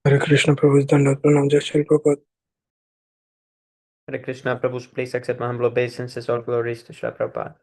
Hare Krishna Prabhu's Dandavat Pranam Jai Shri Prabhupada. Hare Krishna, Prabhu, please accept my humble obeisances. All glories to Srila Prabhupada.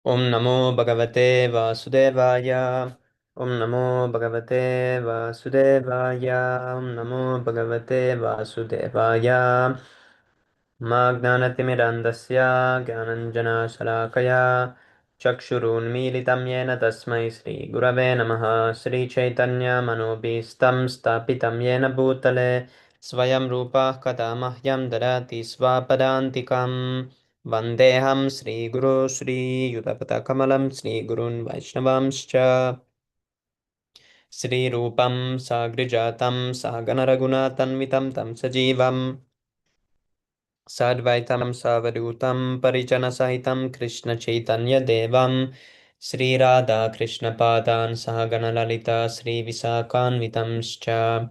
Om Namo Bhagavate Vasudevaya. Om Namo Bhagavate Vasudevaya. Om Namo Bhagavate Vasudevaya. Magnanatimirandasya Gyananjana Chakshurunmilitam Yena Tasmai Sri Gurave Namaha Sri Chaitanya Manobhistam Stapitam Yena Bhutale Svayam Rupa Kadamahyam Darati Svapadantikam Vandeham Sri Guru Sri Yudapata Kamalam Sri Gurun Vaishnavamscha Sri Rupam Sagrijatam Saganaragunatanvitam Tam Sajivam Sadvaitam Savadutam Parijanasahitam Krishna Chaitanya Devam Sri Radha Krishna Padan Sahagana Lalita Sri Visakanvitamscha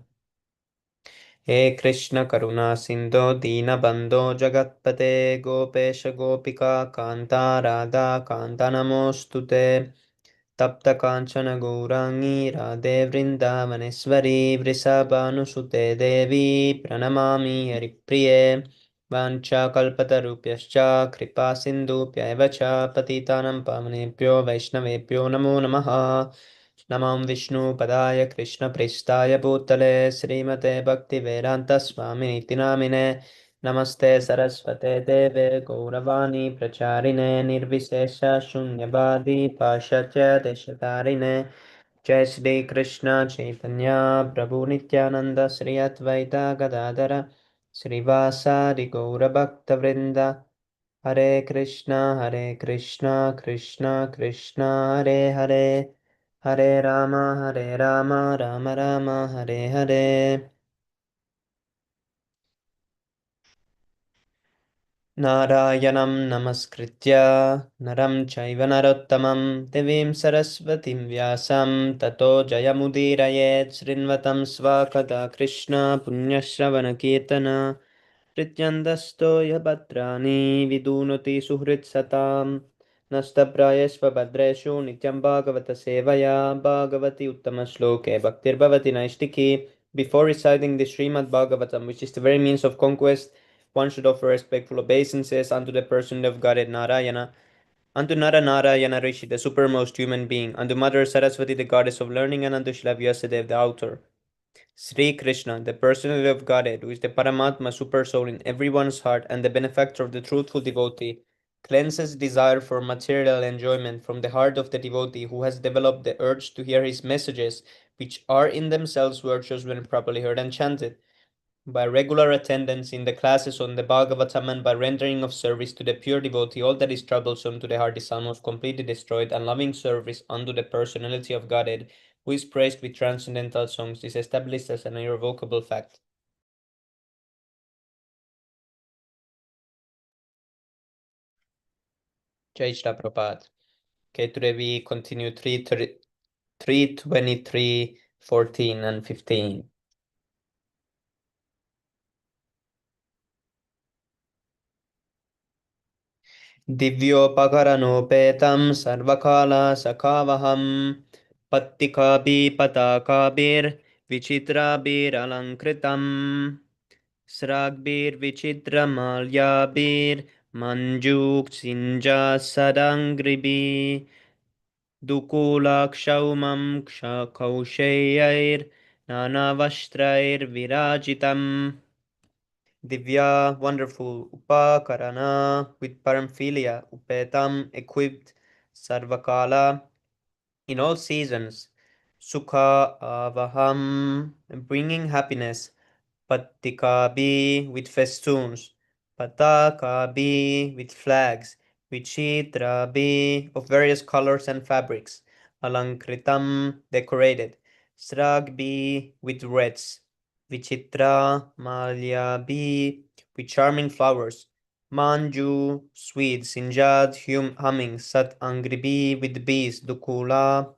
He Krishna Karuna Sindho Dina Bandho Jagatpate Gopesha Gopika Kanta Radha Kanta Namostute तप्त कांचन गौरांगी राधे वृंदावनेश्वरी वृषभानुसुते देवी प्रणमामि हरिप्रिये वाञ्छाकल्पतरुभ्यश्च कृपा सिन्धुभ्यैव च पतितानां पावनेभ्यो वैष्णवेभ्यो नमो नमः नमो विष्णुपदाय कृष्णप्रेष्ठाय भूतले श्रीमते भक्तिवेदान्तस्वामिनिति नामिने नमस्ते सरस्वते देवे गौरवाणी प्रचारिणे निर्विशेष शून्यवादी पाश्चात्य देशतारिणे जय श्री कृष्ण चैतन्य प्रभु नित्यानंद श्री अद्वैता गदाधर श्रीवासादि गौरभक्तवृंद हरे कृष्ण कृष्ण कृष्ण हरे हरे हरे राम राम राम हरे हरे नारायणं नमस्कृत्य नरं चैव नरोत्तमं देवीं सरस्वतीं व्यासं ततो जयमुदीरयेत् शृण्वतं स्वकथा कृष्ण पुण्यश्रवणकीर्तन हृद्यन्दस्तो यभद्राणि विदुनोति सुहृत्सतां नष्टप्रायस्व भद्रेषु नित्यं भागवत सेवया भागवति उत्तमश्लोके भक्तिर्भवति नैष्टिकी. Before reciting the Śrīmad-Bhāgavatam, which is the very means of conquest, one should offer respectful obeisances unto the person of Godhead Narayana, unto Nara Narayana Rishi, the supermost human being, unto Mother Saraswati, the goddess of learning, and unto Shila Vyasadeva, the author. Sri Krishna, the personality of Godhead, who is the Paramatma super soul in everyone's heart and the benefactor of the truthful devotee, cleanses desire for material enjoyment from the heart of the devotee who has developed the urge to hear his messages, which are in themselves virtuous when properly heard and chanted. By regular attendance in the classes on the Bhagavatam and by rendering of service to the pure devotee, all that is troublesome to the heart is almost completely destroyed, and loving service unto the personality of Godhead, who is praised with transcendental songs, is established as an irrevocable fact. Jai Shri Prabhupada. Okay, today we continue 323, 14, and 15. दिव्योपकरणोपेतं सर्वकालसखावहं पत्तिकाभिपताकाभिर्विचित्राभिरलङ्कृतम् Sragbir vichitramalyabir manjuk sinja sadangribi Dukulakshaumam kaushayair nanavashtrair virajitam. Divya, wonderful, Upakarana, with Paramphilia, Upetam, equipped, Sarvakala, in all seasons, Sukha, Avaham, bringing happiness, Pattikabi, with festoons, Patakabi, with flags, Vichitrabi, of various colors and fabrics, Alankritam, decorated, Sragbi, with reds, Vichitra, Malyabi, with charming flowers, Manju, sweet, Sinjad, humming, Sat Angribi, with bees, Dukula,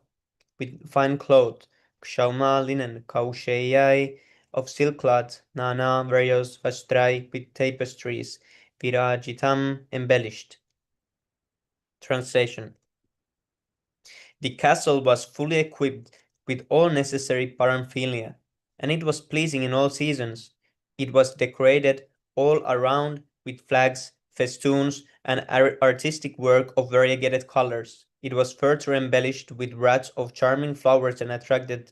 with fine cloth, Kshauma, linen, Kausheyai, of silk cloth, Nana, various, Vastrai, with tapestries, Virajitam, embellished. Translation. The castle was fully equipped with all necessary paraphernalia, and it was pleasing in all seasons. It was decorated all around with flags, festoons, and artistic work of variegated colors. It was further embellished with rods of charming flowers and attracted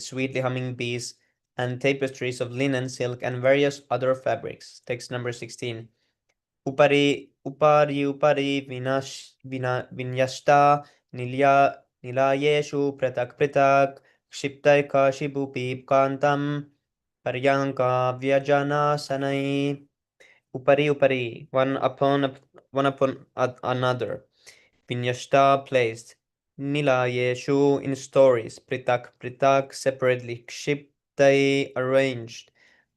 sweetly humming bees and tapestries of linen, silk, and various other fabrics. Text number 16. उपरि विन्यस्ता निलायेषु पृथक् पृथक् क्षिप्तैकशिबुपीप्कान्तं पर्यङ्काव्यजनासनैः. Upari, one upon another. Vinyashta, placed. Nilayeshu, in stories. Pritak, separately. Kshiptai, arranged.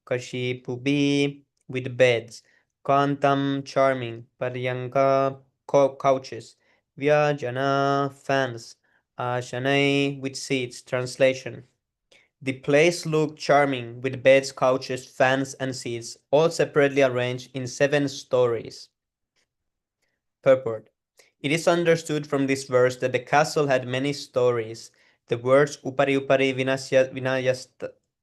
Kashipubi, with beds. Kantam, charming. Paryanka, couches. Vyajana, fans. Ashanai, with seats. Translation. The place looked charming, with beds, couches, fans, and seats, all separately arranged in 7 stories. Purport. It is understood from this verse that the castle had many stories. The words upari upari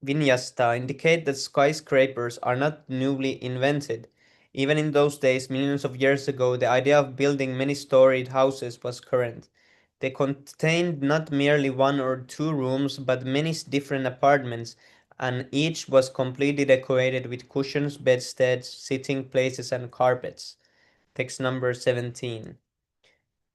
vinyasta indicate that skyscrapers are not newly invented. Even in those days, millions of years ago, the idea of building many-storied houses was current. They contained not merely 1 or 2 rooms, but many different apartments, and each was completely decorated with cushions, bedsteads, sitting places, and carpets. Text number 17.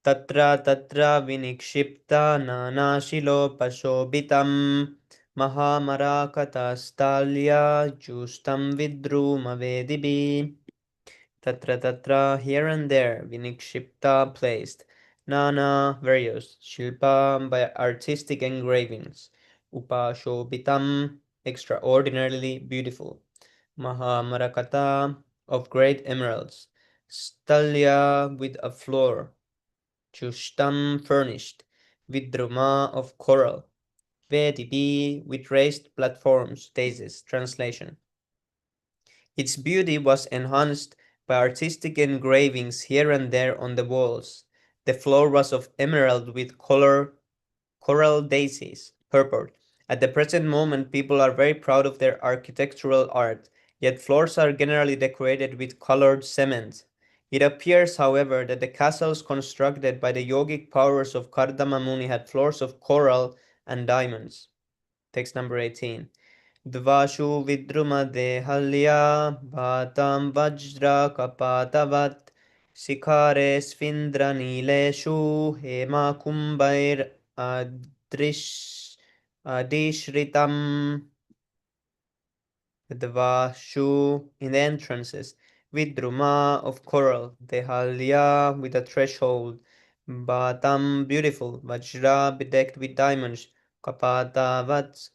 Tatra vinikshipta nanashilopashobhitam mahamarakatastalya justam vidrumavedibi. Tatra, here and there, vinikshipta, placed. Nana, various. Shilpa, by artistic engravings. Upashobhitam, extraordinarily beautiful. Mahamarakata, of great emeralds. Stalya, with a floor. Chushtam, furnished. Vidruma, of coral. Vedibi, with raised platforms. Daisies. Translation. Its beauty was enhanced by artistic engravings here and there on the walls. The floor was of emerald with coral daisies. Purport. At the present moment, people are very proud of their architectural art, yet floors are generally decorated with colored cement. It appears, however, that the castles constructed by the yogic powers of Kardama Muni had floors of coral and diamonds. Text number 18. Dvashu vidrumadehalya bhatam vajra kapatavat sikhare svindranilešu hema kumbair adishritam. Dvashu, in the entrances. Vidruma, of coral. Dehalya, with a threshold. Bhatam, beautiful. Vajra, bedecked with diamonds. Kapatavat,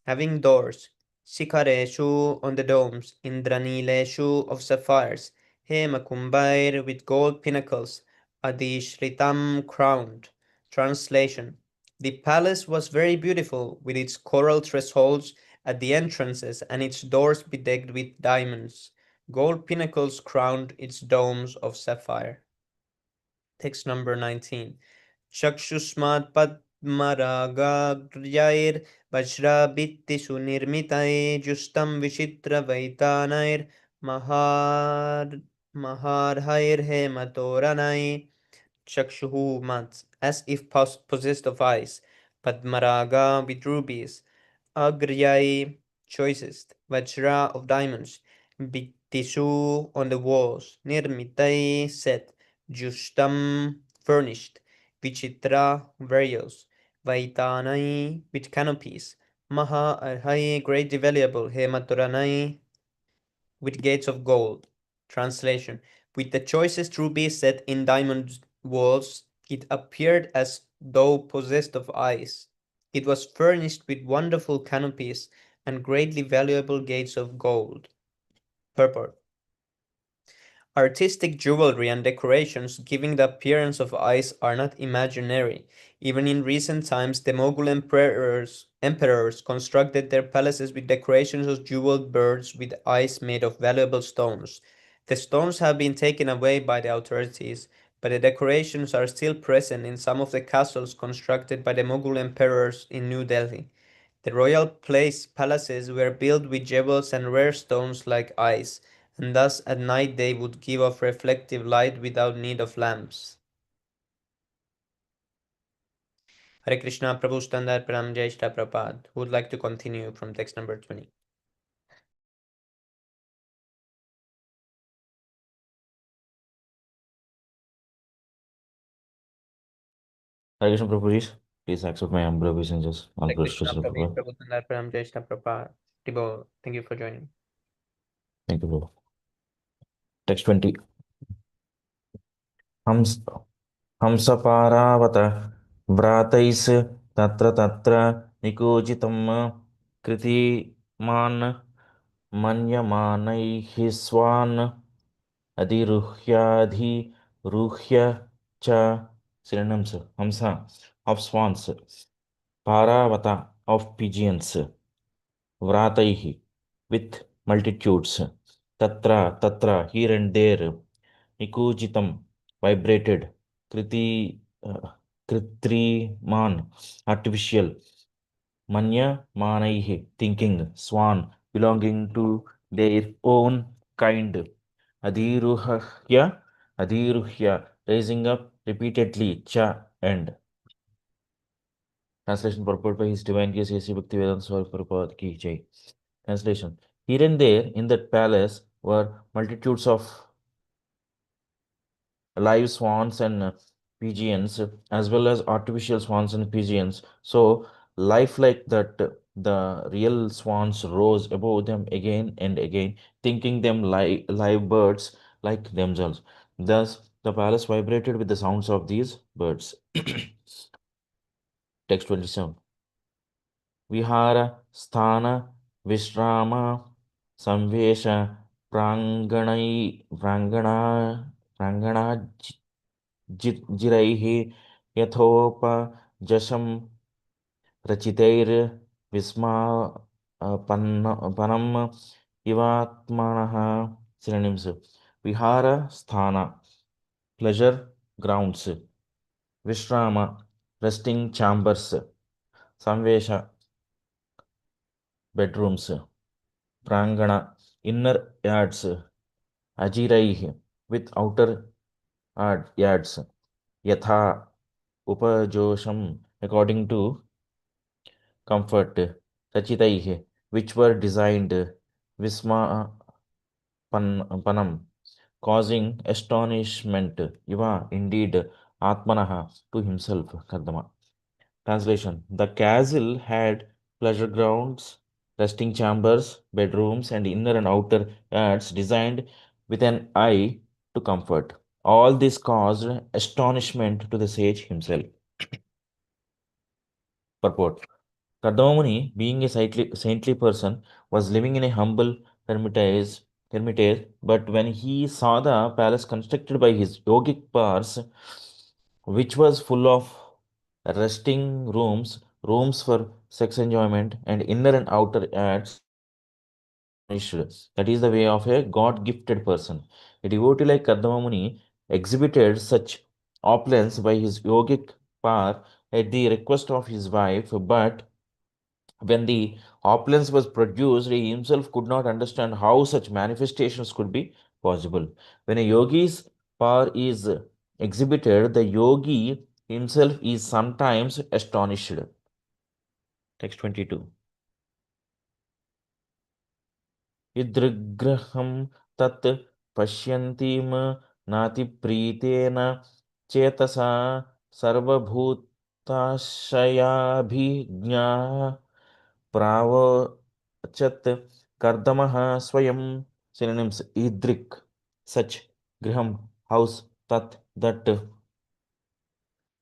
having doors. Sikareshu, on the domes. Indranileshu, of sapphires. Hemakumbair, with gold pinnacles. Adishritam, crowned. Translation. The palace was very beautiful, with its coral thresholds at the entrances and its doors bedecked with diamonds. Gold pinnacles crowned its domes of sapphire. Text number 19. Chakshusmat पद्मरागाग्र्याैर् वज्राभित्तिषु निर्मितैर्जुष्टं विचित्रवैतानैर्महार्हैर्हेमतोरणैः Chakshuhu months, as if possessed of eyes. Padmaraga with rubies. Agryai choicest. Vajra of diamonds. Bittishu on the walls. Nirmitai set. Jushtam furnished. Vichitra various. Vaitanai with canopies. Maha arhai great valuable. Hematuranai with gates of gold. Translation: with the choicest rubies set in diamond walls, it appeared as though possessed of eyes. It was furnished with wonderful canopies and greatly valuable gates of gold. Purport: artistic jewelry and decorations giving the appearance of eyes are not imaginary. Even in recent times, the Mughal emperors constructed their palaces with decorations of jeweled birds with eyes made of valuable stones. The stones have been taken away by the authorities, but the decorations are still present in some of the castles constructed by the Mughal emperors in New Delhi. The royal palaces were built with jewels and rare stones like eyes, and thus at night they would give off reflective light without need of lamps. Hare Krishna, Prabhu Standard Pranam Jai Shri Prabhupada. Who would like to continue from text number 20? Hare Krishna Prabhuji, please accept my humble obeisances. All Hare praise to Krishna, Srila Prabhu Prabhupada. Standard Pranam Jai Shri Prabhupada. Tibo, thank you for joining. Thank you, Prabhu. Text 20. Hams Hamsaparavata Vratais Tatra Tatra Nikojitam Kriti Man Manyamanaihi Swan Adiruhyadhi Ruhya Cha synonyms. Hamsa of swans, Paravata of pigeons, Vrataihi with multitudes, Tatra here and there, Nikujitam vibrated, Kritriman artificial, Manya Manaihi thinking, Swan belonging to their own kind, Adiruhya raising up repeatedly, Cha and. Translation purport by His Divine Grace A.C. Bhaktivedanta Swami Prabhupada Ki Jai. Translation: here and there in that palace were multitudes of live swans and pigeons, as well as artificial swans and pigeons. So, lifelike that the real swans rose above them again and again, thinking them live birds like themselves. Thus, the palace vibrated with the sounds of these birds. Text 27. Vihara Sthana Vishrama Samvesha Prangana Jiraihi Yathopa Rachitair Visma Panam Ivatmanaha synonyms. Vihara Sthana pleasure grounds. Vishrama resting chambers. Samvesha bedrooms. Prangana inner yards. Ajiraih with outer yards. Yatha upajosham according to comfort. Rachitaih which were designed. Visma panam causing astonishment. Iva indeed Atmanaha to himself. Kardama. Translation: the castle had pleasure grounds, resting chambers, bedrooms, and inner and outer yards designed with an eye to comfort. All this caused astonishment to the sage himself. Purport: Kardamamuni, being a saintly person, was living in a humble hermitage, but when he saw the palace constructed by his yogic powers, which was full of resting rooms, rooms for sex enjoyment, and inner and outer yards, astonished. That is the way of a God gifted person. A devotee like Kardama Muni exhibited such opulence by his yogic power at the request of his wife, but when the opulence was produced, he himself could not understand how such manifestations could be possible. When a yogi's power is exhibited, the yogi himself is sometimes astonished. Text 22. Idrigraham tat pashyantim nati preetena chetasa sarvabhutashayabhijñā pravachat kardamaha swayam. Synonyms: idrik, such; griham, house; tat, that;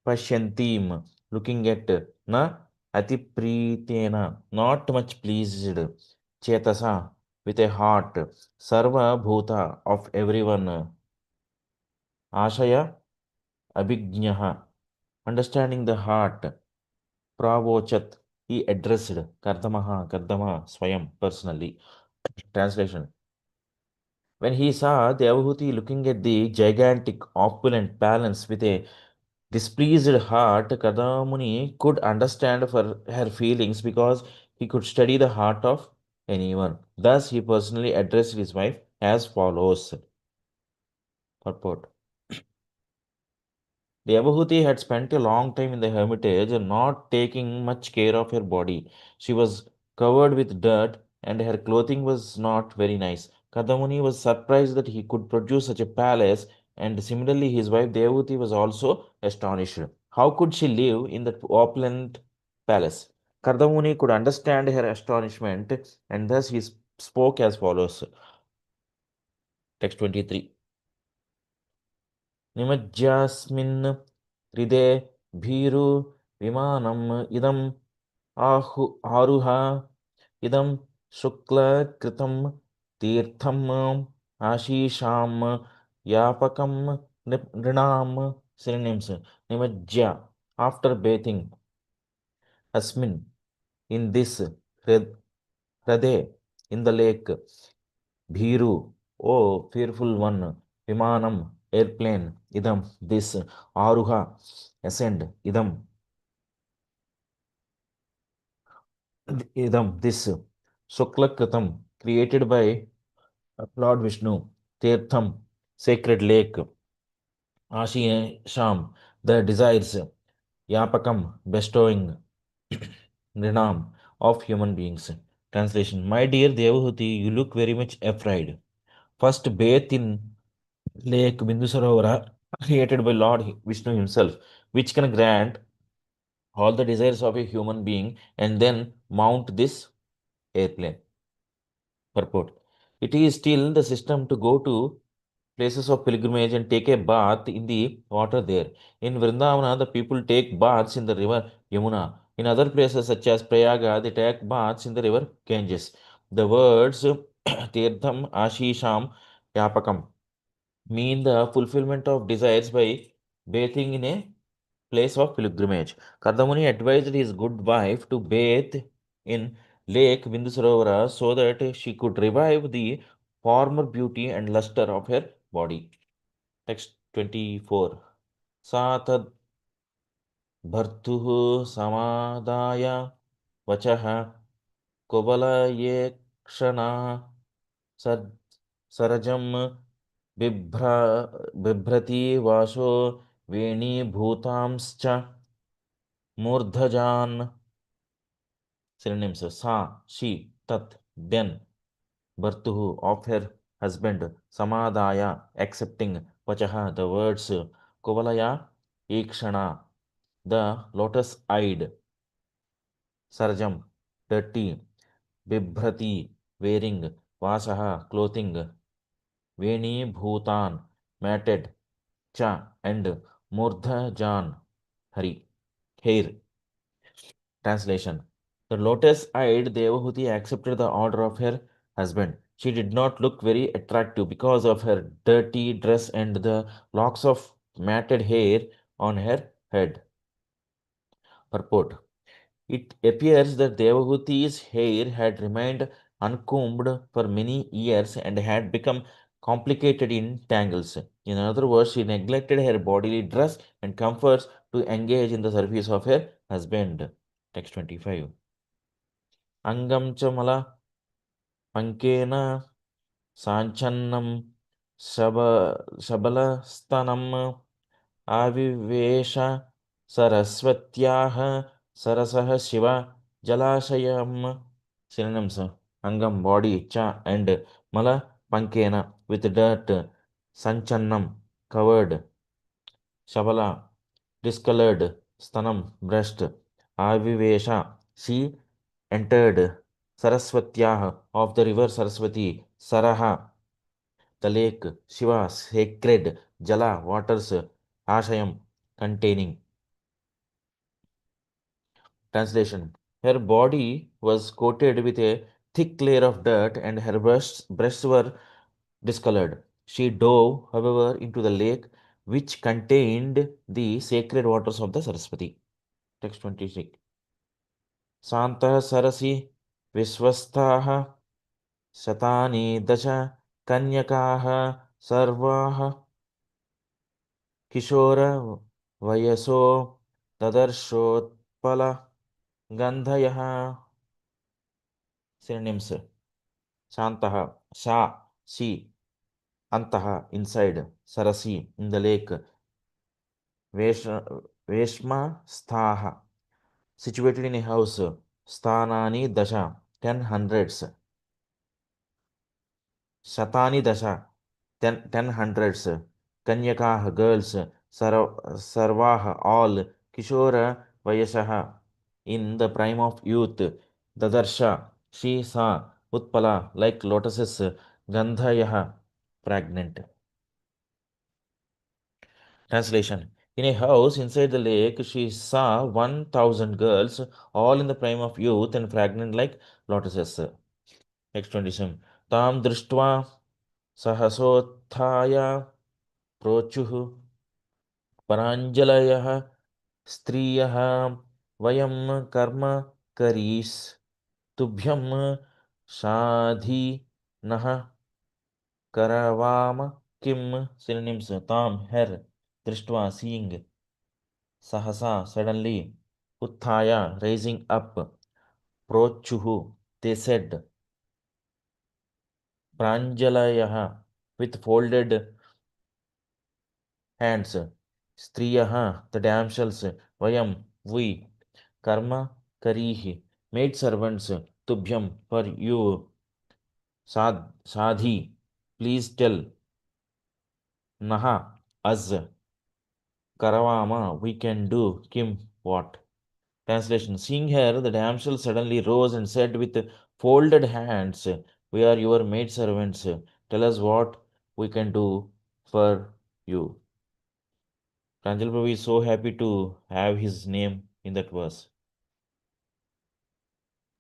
pashyantim, looking at; na atipritena, not much pleased; chetasa, with a heart; sarva bhuta, of everyone; ashaya, abhijnaha, understanding the heart; pravochat, he addressed; kardamaha, kardama, swayam, personally. Translation: when he saw Devahuti looking at the gigantic opulent palace with a displeased heart, Kadamuni could understand for her feelings because he could study the heart of anyone. Thus, he personally addressed his wife as follows. Purport: Devahuti had spent a long time in the hermitage and not taking much care of her body. She was covered with dirt and her clothing was not very nice. Kadamuni was surprised that he could produce such a palace, and similarly his wife Devahuti was also astonished. How could she live in that opulent palace? Kadamuni could understand her astonishment, and thus he spoke as follows. Text 23. निमज्यास्मिन् हृदे भीरु विमानम् इदम् आरुह इदं शुक्लकृतं तीर्थम् आशीषां यापकं नृणाम्. Synonyms: nimajya, after bathing; asmin, in this; hrade, in the lake; bhiru, oh fearful one; vimanam, airplane; idam, this; aruha, ascend; idam, this; suklakritam, created by Lord Vishnu; tirtham, sacred lake; ashisham, the desires; yapakam, bestowing; nrinam, of human beings. Translation: my dear Devahuti, you look very much afraid. First bathe in Lake Bindusarovara, created by Lord Vishnu himself, which can grant all the desires of a human being, and then mount this airplane. Purport: it is still the system to go to places of pilgrimage and take a bath in the water there. In Vrindavana, the people take baths in the river Yamuna. In other places, such as Prayaga, they take baths in the river Ganges. The words Tirtham, Ashisham, Yapakam mean the fulfillment of desires by bathing in a place of pilgrimage. Kardamuni advised his good wife to bathe in Lake Bindusarovara so that she could revive the former beauty and luster of her body. Text 24. Sa tad bhartuhu samadaya vachaha kobalayekshana sarajam बिभ्रति वाशो वेणीभूतांश्च मूर्धजान्. Synonyms: sa, she; tat, then; bhartuhu, of her husband; samadaya, accepting; vachaha, the words; kovalaya, ikshana, the lotus-eyed; sarjam, dirty; bibhrati, wearing; vasaha, clothing; veni bhutan, matted; cha, and murdhajan, hair. Translation: the lotus-eyed Devahuti accepted the order of her husband. She did not look very attractive because of her dirty dress and the locks of matted hair on her head. Purport: it appears that Devahuti's hair had remained uncombed for many years and had become complicated in tangles. In other words, she neglected her bodily dress and comforts to engage in the service of her husband. Text 25. Angam chamala pankena sanchannam shabalastanam avivesha saraswatyah sarasah shiva jalashayam. Synonyms: angam, body, cha, and mala, pankena, with dirt, sanchannam, covered, shabala, discolored, stanam, breast, avivesha, she entered, saraswatyah, of the river Saraswati, saraha, the lake, shiva, sacred, jala, waters, ashayam, containing. Translation: her body was coated with a thick layer of dirt and her breasts were discolored. She dove, however, into the lake which contained the sacred waters of the Saraswati. Text 26. Santah Sarasi Viswastaha Satani Dasha Kanyakaha Sarvaha Kishora Vayaso Tadarshotpala Gandhayaha. Synonyms: Shantaha, Sha, she, Antaha, inside, Sarasi, in the lake, Veshma, Sthaha, situated in a house, Sthanani Dasha, 10 hundreds, Shatani Dasha, 10 hundreds, Kanyakaha, girls, Sarvaha, all, Kishora, Vayashaha, in the prime of youth, Dadarsha, she saw, Utpala, like lotuses, Gandhayaha, pregnant. Translation: in a house inside the lake, she saw 1,000 girls, all in the prime of youth and fragrant like lotuses. Next 27. Tam drishtva sahasothaya prochuh paranjalayah striyah vayam karma karis tubhyam shadhi nah karavama kim. Synonyms: tam, her, drishtva, seeing, sahasa, suddenly, uthaya, rising up, prochuhu, they said, pranjalayah, with folded hands, striyaha, the damsels, vayam, we, karma karihi, maid servants, tubhyam, for you, sadhi, please tell, naha, us, karavama, we can do, kim, what. Translation: seeing her, the damsel suddenly rose and said with folded hands, we are your maidservants. Tell us what we can do for you. Pranjal Prabhu is so happy to have his name in that verse.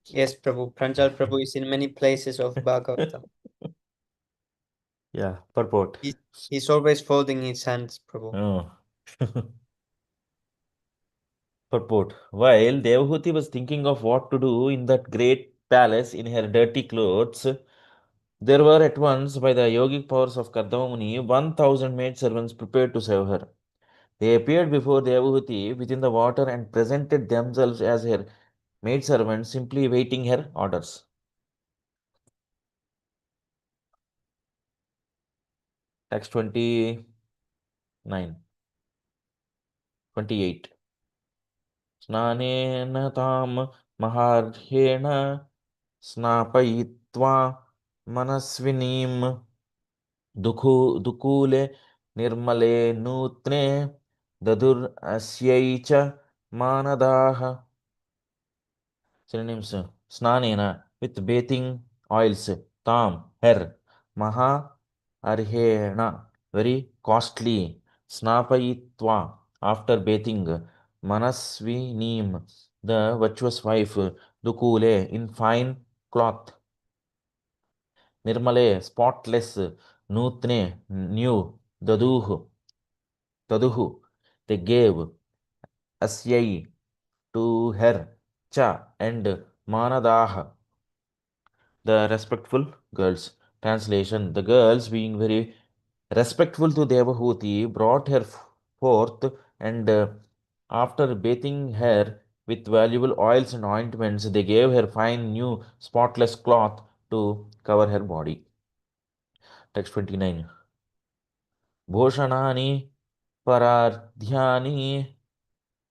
Yes, Prabhu. Pranjal Prabhu is in many places of Bhagavatam. Yeah, purport. He's always folding his hands, Prabhu. Oh. Purport: while Devahuti was thinking of what to do in that great palace in her dirty clothes, there were at once, by the yogic powers of Kardama Muni, 1,000 maidservants prepared to serve her. They appeared before Devahuti within the water and presented themselves as her maidservants, simply waiting her orders. Text 29. 28. Snanena tam maharhena snapayitva manasvinim dukule nirmale nutne dadur asyaicha manadaha. Synonyms: snanena, with bathing oils, tam, her, maha, arhena, very costly, snapayitva, after bathing, manasvinim, the virtuous wife, dukule, in fine cloth, nirmale, spotless, nutne, new, daduhu, they gave, asyai, to her, cha, and manadaha, the respectful girls. Translation: the girls, being very respectful to Devahuti, brought her forth and After bathing her with valuable oils and ointments, they gave her fine new spotless cloth to cover her body. Text 29. Bhoshanani parardhyani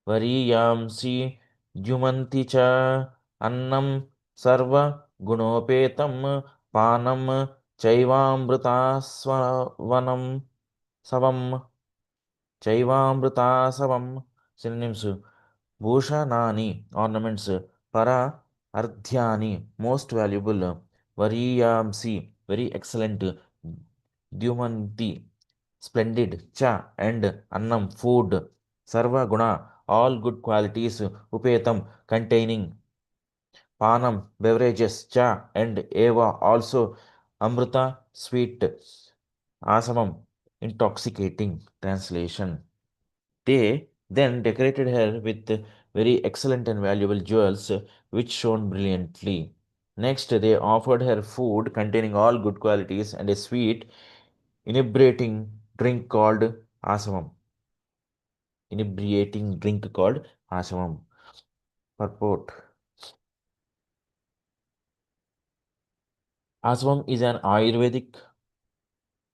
variyamsi jumanti cha annam sarva gunopetam panam chaivamrutasvanam savam chaivamrutasavam. Synonyms: bhushanani, ornaments; para, ardhyani, most valuable; variyamsi, very excellent; dyumanti, splendid; cha, and annam, food; sarva guna, all good qualities; upetam, containing; panam, beverages; cha, and eva, also; amrita, sweet; asamam, intoxicating. Translation: they then decorated her with very excellent and valuable jewels, which shone brilliantly. Next, they offered her food containing all good qualities and a sweet, inebriating drink called asamam. Inebriating drink called asamam. Purport: asamam is an Ayurvedic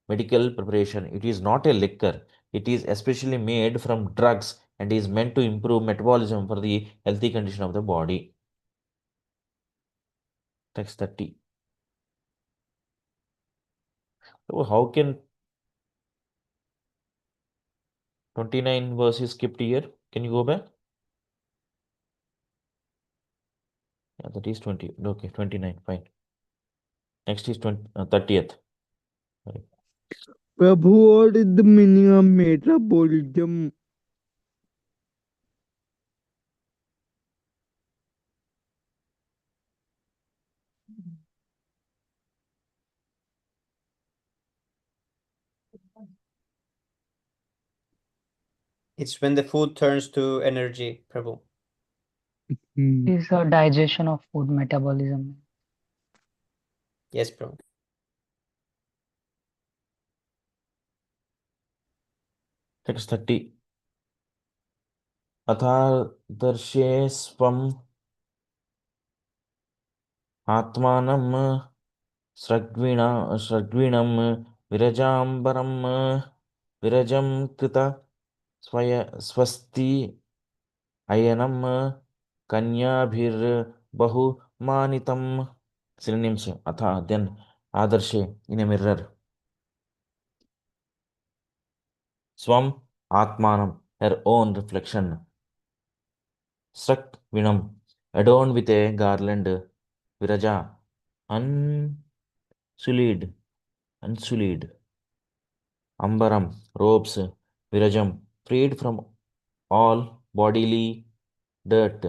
medical preparation. It is not a liquor. It is especially made from drugs and is meant to improve metabolism for the healthy condition of the body. Text 30. So how can 29 verses skipped here? Can you go back? Yeah, that is 20. Okay, 29. Fine. Next is 30th. Sorry. Prabhu, what is the meaning of metabolism? It's when the food turns to energy, Prabhu. Is a digestion of food, metabolism. Yes, Prabhu. Text 30. अथादर्शे स्वम् आत्मानं स्रग्विणं विरजाम्बरं विरजं कृत स्वस्ति अयनं कन्याभिर्बहुमानितं. Synonyms: atha, then; adarshe, in a mirror; swam, atmanam, her own reflection; srak vinam, adorned with a garland; viraja, unsullied; ambaram, robes; virajam, freed from all bodily dirt;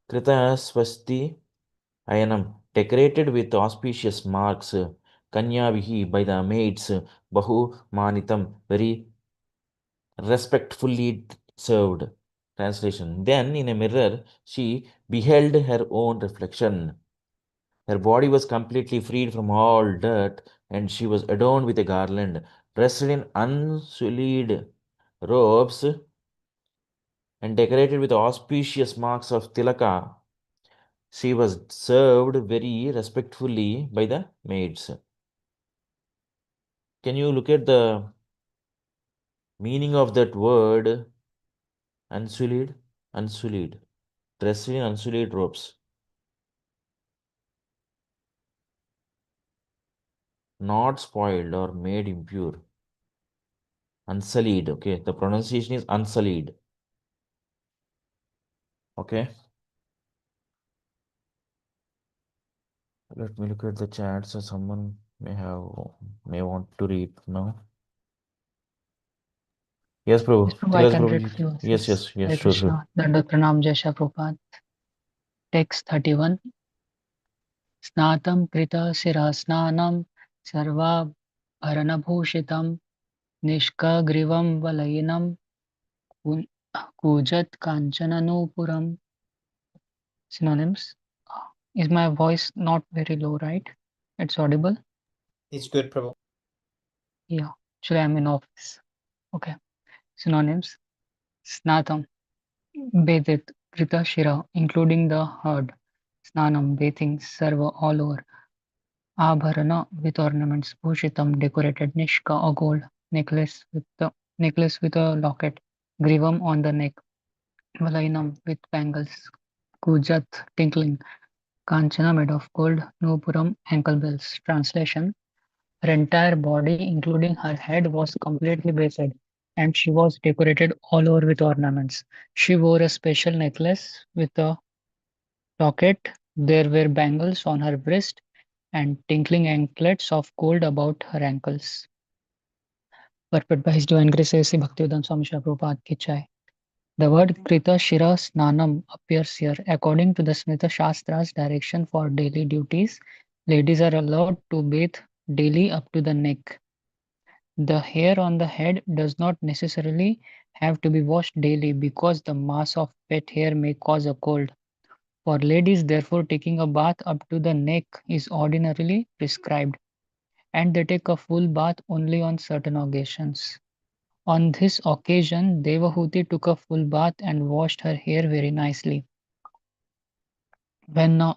krita swasti ayanam, decorated with auspicious marks; kanyavihi, by the maids; bahu manitam, very respectfully served. Translation: then in a mirror she beheld her own reflection. Her body was completely freed from all dirt, and she was adorned with a garland, dressed in unsullied robes, and decorated with auspicious marks of tilaka. She was served very respectfully by the maids. Can you look at the meaning of that word unsullied? Unsullied, dressed in unsullied robes. Not spoiled or made impure. Unsullied. Okay, the pronunciation is unsullied. Okay, let me look at the chat. So someone may want to read now. Yes, Prabhu. Yes, Prabhu, I Yes, can Prabhu. read few verses. Yes, Hare sure. Krishna. Danda Pranam Jai Shri Prabhupada. Text 31. Snatam krita sirasnanam sarva bharanabhushitam nishkagrivam valayanam kujat kanchananuppuram. Synonyms. Is my voice not very low, right? It's audible? It's good, Prabhu. Yeah. Actually, I'm in office. Okay. Synonyms. Snatam, Bedet, Krita Shira, including the head, Snanam, bathing, Sarva, all over, Abharana, with ornaments, Bhushitam, decorated, Nishka, a gold necklace with a locket, Grivam on the neck, Valainam, with bangles, Kujat, tinkling, Kanchana, made of gold, Nupuram, ankle bells. Translation: her entire body, including her head, was completely based, and she was decorated all over with ornaments. She wore a special necklace with a locket. There were bangles on her wrist and tinkling anklets of gold about her ankles. Purport by His Divine Grace A.C. Bhaktivedanta Swami Srila Prabhupada Ki Jai. The word Krita Shira Snanam appears here. According to the Smrita Shastra's direction for daily duties, ladies are allowed to bathe daily up to the neck. The hair on the head does not necessarily have to be washed daily because the mass of pet hair may cause a cold. For ladies, therefore, taking a bath up to the neck is ordinarily prescribed, and they take a full bath only on certain occasions. On this occasion, Devahuti took a full bath and washed her hair very nicely. When a,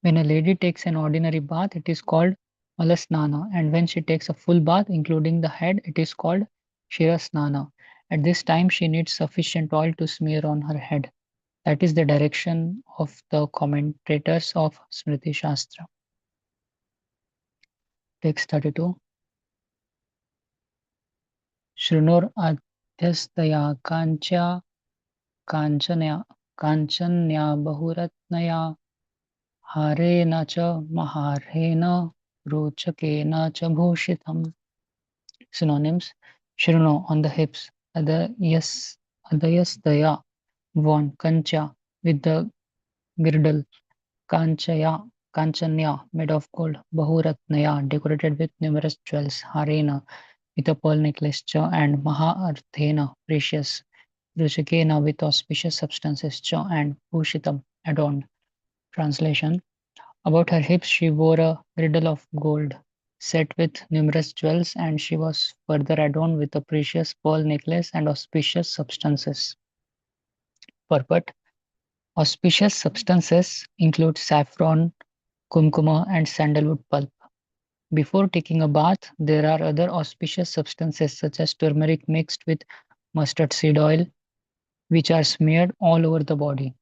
when a lady takes an ordinary bath, it is called Malasnana, and when she takes a full bath, including the head, it is called Shirasnana. At this time, she needs sufficient oil to smear on her head. That is the direction of the commentators of Smriti Shastra. Text 32. Shrunur adhyastaya काञ्चन्या बहुरत्नया हारेण च महार्हेण रोचकेन च भूषितम्. Synonyms: Shruno, on the hips, Adayastaya, worn, Kancha, with the girdle, Kanchanya, made of gold, Bahuratnaya, decorated with numerous jewels, Harena, with a pearl necklace, Cha, and Maharthena, precious, Ruchikena, with auspicious substances, Cha, and Bhushitam, adorned. Translation: about her hips she wore a girdle of gold, set with numerous jewels, and she was further adorned with a precious pearl necklace and auspicious substances. Purport: auspicious substances include saffron, kumkuma, and sandalwood pulp. Before taking a bath, there are other auspicious substances such as turmeric mixed with mustard seed oil, which are smeared all over the body.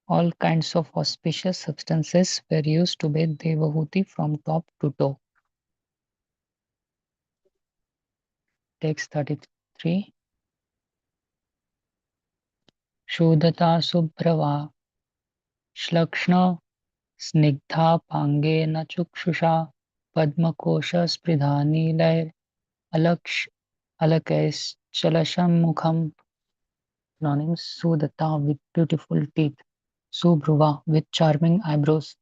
All kinds of auspicious substances were used to bathe Devahuti from top to toe. Text 33. Shodhata Subhrava Shlakshna Snigdha Pangena Chukshusha Padmakosha Spridhani Lay Alaksh Alakais Chalasham Mukham. Synonyms: Sudata, with beautiful teeth, Subhruva, with charming eyebrows,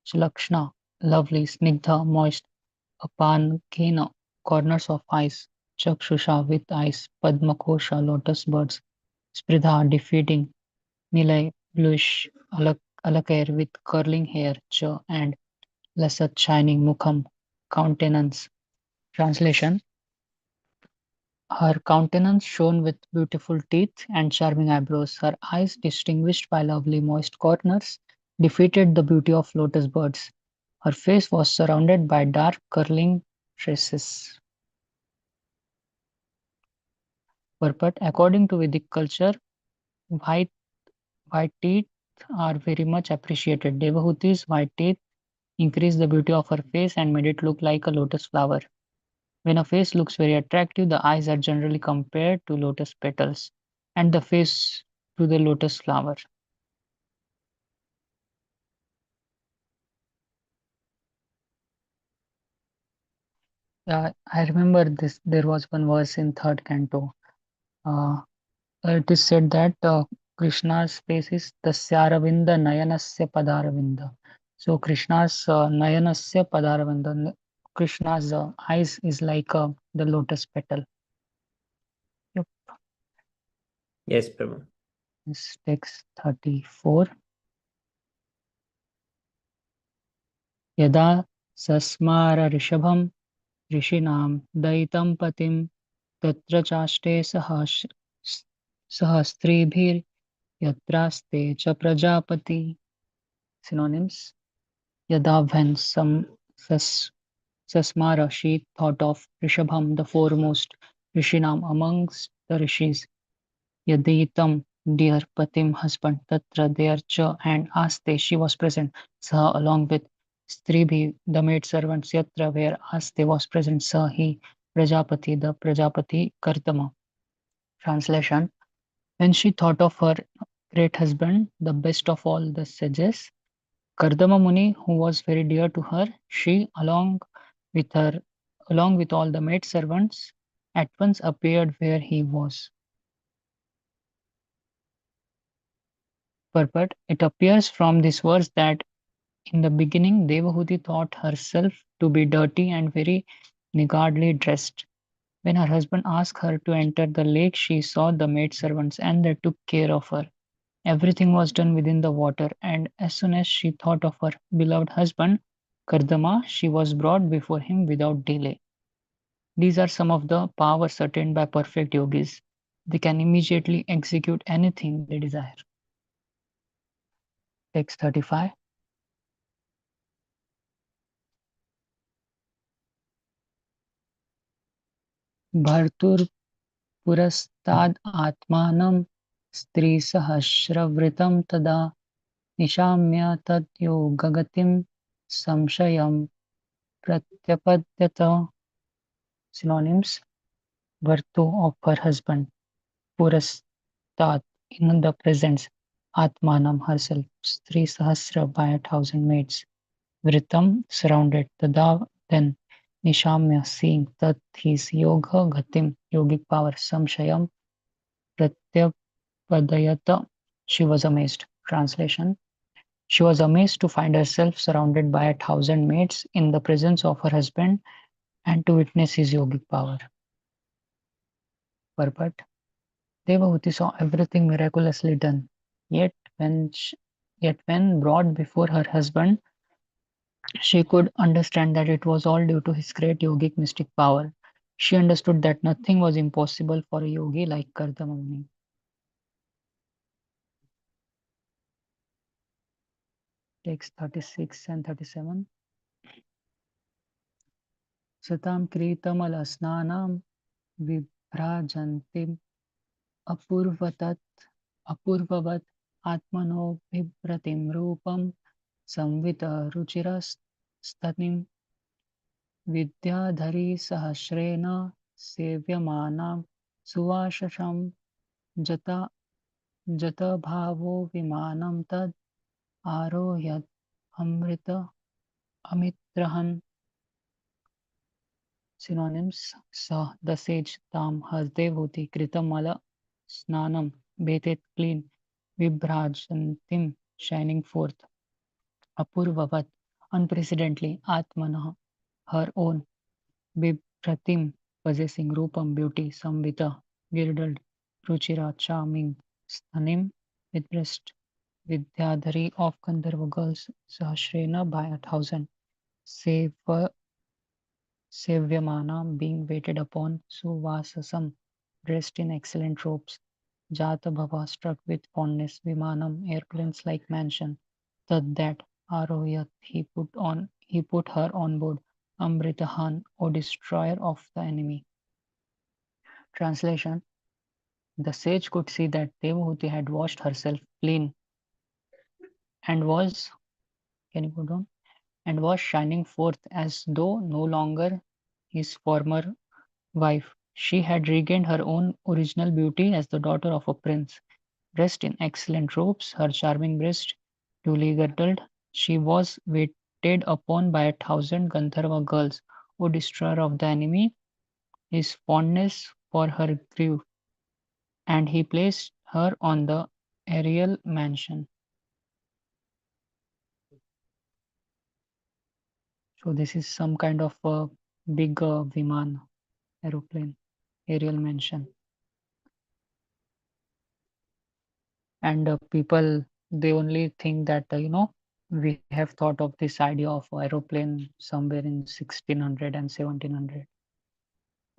Shlakshna, lovely, Snigdha, moist, Apankena, corners of eyes, Chakshusha, with eyes, Padmakosha, lotus birds, Spridha, defeating, Nilay, bluish, Alakair, with curling hair, Cha, and Lasat, shining, Mukham, countenance. Translation: her countenance shone with beautiful teeth and charming eyebrows. Her eyes, distinguished by lovely moist corners, defeated the beauty of lotus birds. Her face was surrounded by dark curling tresses. Purport: according to Vedic culture, white, white teeth are very much appreciated. Devahuti's white teeth increased the beauty of her face and made it look like a lotus flower. When a face looks very attractive, the eyes are generally compared to lotus petals and the face to the lotus flower. I remember this. There was one verse in third canto. Uh, it is said that Krishna's face is Tasyaravinda Nayanasya Padaravinda. So Krishna's Nayanasya Padaravinda, Krishna's eyes is like the lotus petal. Yep. Yes, Prabhu. This text 34. Yada sasmara rishabham rishinam daitam patim तत्र चाष्टे सहस्त्रीभिर् yatraste cha prajapati. Synonyms. Yada when Sasmara she thought of Rishabham, the foremost Rishinam amongst the rishis. Yaditam, dear Patim husband, Tatra there cha and Aste she was present. Saha along with Stribhi, the maid servants, Yatra where Aste was present. Sahi Prajapati, the Prajapati Kartama. Translation. When she thought of her great husband, the best of all the sages, Kardama Muni, who was very dear to her, she, with her, along with all the maid servants, at once appeared where he was. Purport. It appears from this verse that in the beginning Devahuti thought herself to be dirty and very niggardly dressed. When her husband asked her to enter the lake, she saw the maid servants and they took care of her. Everything was done within the water, and as soon as she thought of her beloved husband, Kardama, she was brought before him without delay. These are some of the powers attained by perfect yogis. They can immediately execute anything they desire. Text 35. Bhartur purastad atmanam stri sahasravritam tada nishamya tad yogagatim samshayam pratyapadyata. Synonyms. Vartu of her husband, Purastat in the presence, Atmanam herself, Sri Sahasra by 1,000 maids, Vritam surrounded, Tada then, Nishamya seeing Tat his yoga gatim, yogic power, Samshayam Pratyapadayata, she was amazed. Translation. She was amazed to find herself surrounded by 1,000 maids in the presence of her husband and to witness his yogic power. Purport. Devahuti saw everything miraculously done. Yet when brought before her husband, she could understand that it was all due to his great yogic mystic power. She understood that nothing was impossible for a yogi like Kardama Muni. Text 36 and 37. Satam kritamala snanam vibhrajantim apurvavat atmano vibhratim rupam samvita ruchirastanim विद्याधरी सहस्रेण सेव्यमानां सुवाससं जतभावो विमानं तद् आरोह्यत् अमित्रहन्. Synonyms. Sa, the sage, Tam, her Devahuti, Kritamala, Snanam, bathed clean, Vibhrajantim, shining forth, Apurvavat, unprecedentedly, Atmanah, her own, Bibhratim, possessing Rupam, beauty, Samvita, girdled, Ruchira, charming, Stanim, with breast, Vidyadhari of Gandharva girls, Sahasrena by 1,000, Sevyamana, being waited upon, Suvasasam, dressed in excellent robes, Jata Bhava, struck with fondness, Vimanam, airplanes like mansion, Tad that, Arohyat, he put her on board, Amritahan, O destroyer of the enemy. Translation. The sage could see that Devahuti had washed herself clean and was, can you go down? And was shining forth as though no longer his former wife. She had regained her own original beauty as the daughter of a prince. Dressed in excellent robes, her charming breast duly girdled, she was waited upon by 1,000 Gandharva girls. O destroyer of the enemy, his fondness for her grew, and he placed her on the aerial mansion. So this is some kind of a big Viman, aeroplane, aerial mansion. And people, they only think that, we have thought of this idea of aeroplane somewhere in 1600 and 1700.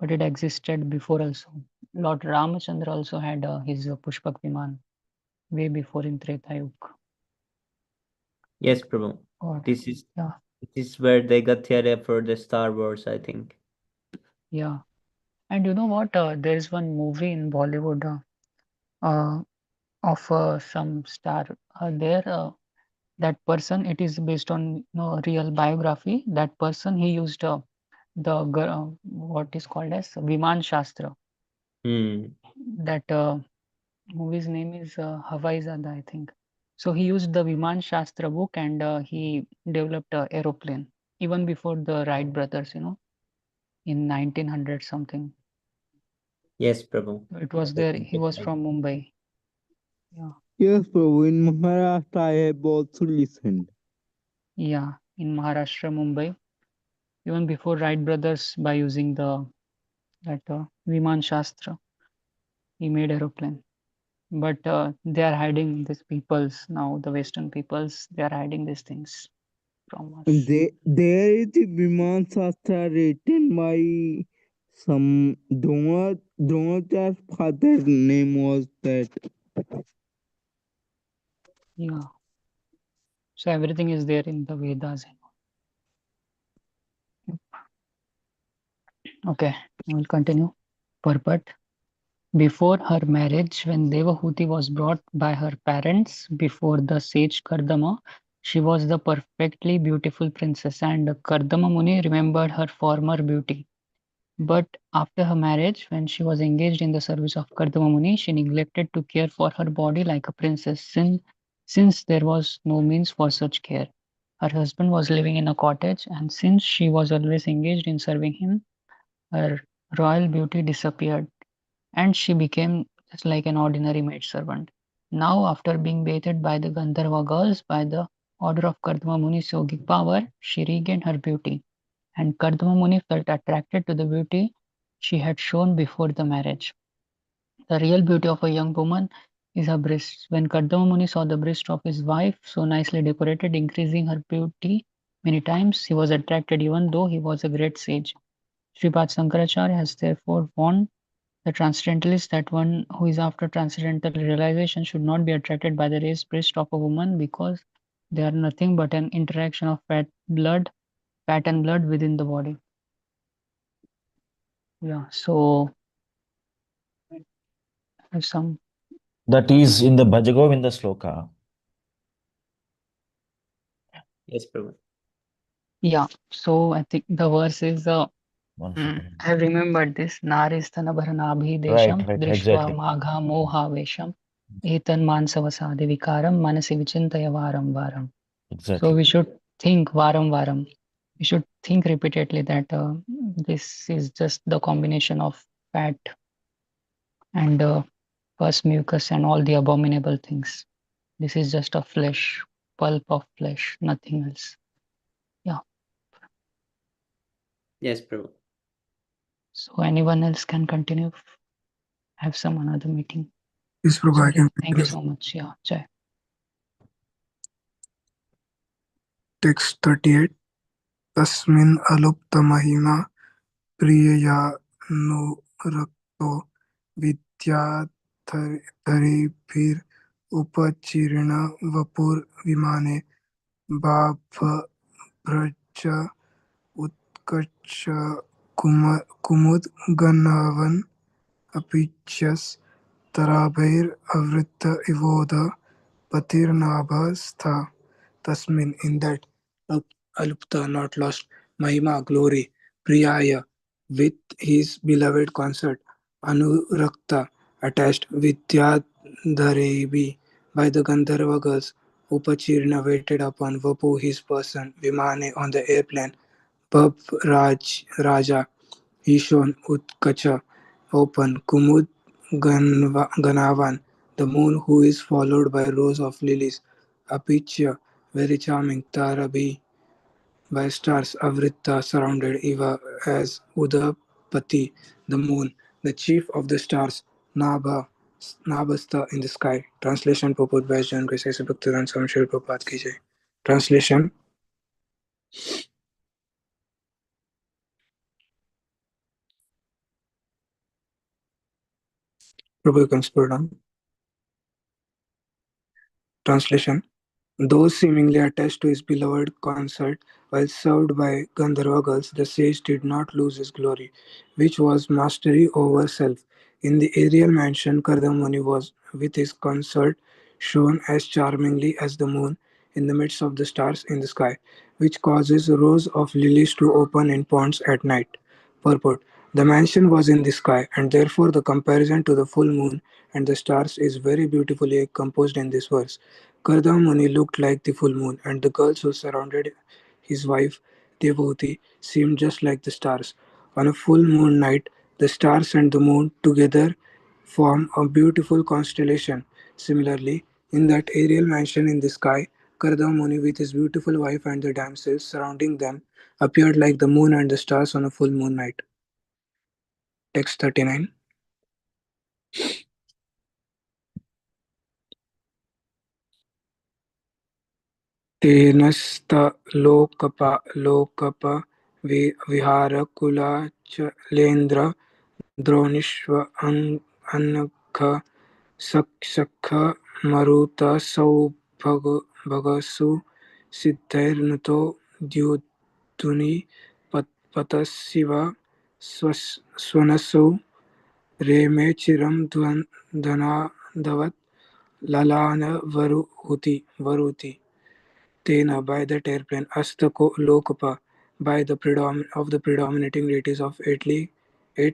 but it existed before also. Lord Ramachandra also had his Pushpak Viman way before in Treta Yuga. Yes, Prabhu. God. This is Yeah, this is where they got the idea for the Star Wars, I think. yeah. And you know what? There is one movie in Bollywood of some star. There, that person. It is based on real biography. That person he used what is called as Viman Shastra. That movie's name is Hawai Zada, I think. So he used the Viman Shastra book and he developed an aeroplane even before the Wright brothers, in 1900 something. Yes, Prabhu. It was there. He was from Mumbai. Yeah, Yes, Prabhu. In Maharashtra, I have also listened. yeah, in Maharashtra, Mumbai. Even before Wright brothers, by using that Viman Shastra, he made aeroplane. But they are hiding these peoples now. The Western peoples, they are hiding these things from us. There is a Viman Shastra written by some Dronachar's father's name was that. Yeah. So everything is there in the Vedas. Okay, I will continue. Purport. Before her marriage, when Devahuti was brought by her parents before the sage Kardama, she was the perfectly beautiful princess, and Kardama Muni remembered her former beauty. But after her marriage, when she was engaged in the service of Kardama Muni, she neglected to care for her body like a princess, since there was no means for such care. Her husband was living in a cottage, and since she was always engaged in serving him, her royal beauty disappeared and she became just like an ordinary maidservant. Now, after being bathed by the Gandharva girls by the order of Kardama Muni's yogic power, she regained her beauty, and Kardama Muni felt attracted to the beauty she had shown before the marriage. The real beauty of a young woman is her breasts. When Kardama Muni saw the breast of his wife so nicely decorated, increasing her beauty many times, he was attracted even though he was a great sage. Sripad Sankaracharya has therefore warned the transcendentalist that one who is after transcendental realization should not be attracted by the raised breast of a woman because they are nothing but an interaction of fat and blood within the body. Yeah, so have some. That is in the Bhajagovinda sloka. Yes, Prabhu. Yeah, so I think the verse is One second. I remembered this. Naristhanabharanabhi Right, desham right, drishva exactly. magha moha vesham etan mansavasade vikaram manasi vichintaya varam varam. So Exactly. we should think varam varam. We should think repeatedly that this is just the combination of fat and pus mucus and all the abominable things. This is just a flesh, pulp of flesh, nothing else. Yeah. Yes, Prabhu. So anyone else can continue. Have some another meeting. Yes, Prabhu, I Sorry. can Thank you continue. so much. Yeah. Jai. Text 38. Tasmin alupta mahima priyaya no rakto vidyadharibhir upachirna vapur vimane babhraja utkacha kumud ganavan apichas tarabhair avritta ivoda patirnabhastha. Tasmin, in that alupta, not lost, mahima, glory, priyaya, with his beloved consort, anurakta, attached, vidyadharebi, by the Gandharva girls, upachirna, waited upon, vapu, his person, vimane, on the airplane, bab, raja, he shone, utkacha, open, kumud, ganavan, the moon who is followed by rows of lilies, apichya, very charming, tara, by stars, Avritta surrounded Eva as Udapati, the moon, the chief of the stars, Nabhasta in the sky. Translation purport by John Grace Bhaktivedanta Swami Srila Prabhupada ki jai. Translation. Prabhu, you can scroll down. Translation. Those seemingly attached to his beloved consort, while served by Gandharva girls, the sage did not lose his glory, which was mastery over self. In the aerial mansion, Kardamuni was, with his consort, shone as charmingly as the moon in the midst of the stars in the sky, which causes rows of lilies to open in ponds at night. Purport. The mansion was in the sky, and therefore the comparison to the full moon and the stars is very beautifully composed in this verse. Kardamuni looked like the full moon, and the girls who surrounded his wife, Devhuti, seemed just like the stars. On a full moon night, the stars and the moon together form a beautiful constellation. Similarly, in that aerial mansion in the sky, Kardamuni with his beautiful wife and the damsels surrounding them appeared like the moon and the stars on a full moon night. Text 39. तेनस्तलोकप विहारकुलाचलेन्द्र द्रोणीष्वनख सख मरुतसौभगसु सिद्धैर्नुतो द्युतुनि पतशिव स्वनसु रेमे चिरं धनादवत् ललानवरुति Tena by that airplane, Astako Lokapa by the of the predominating deities of eight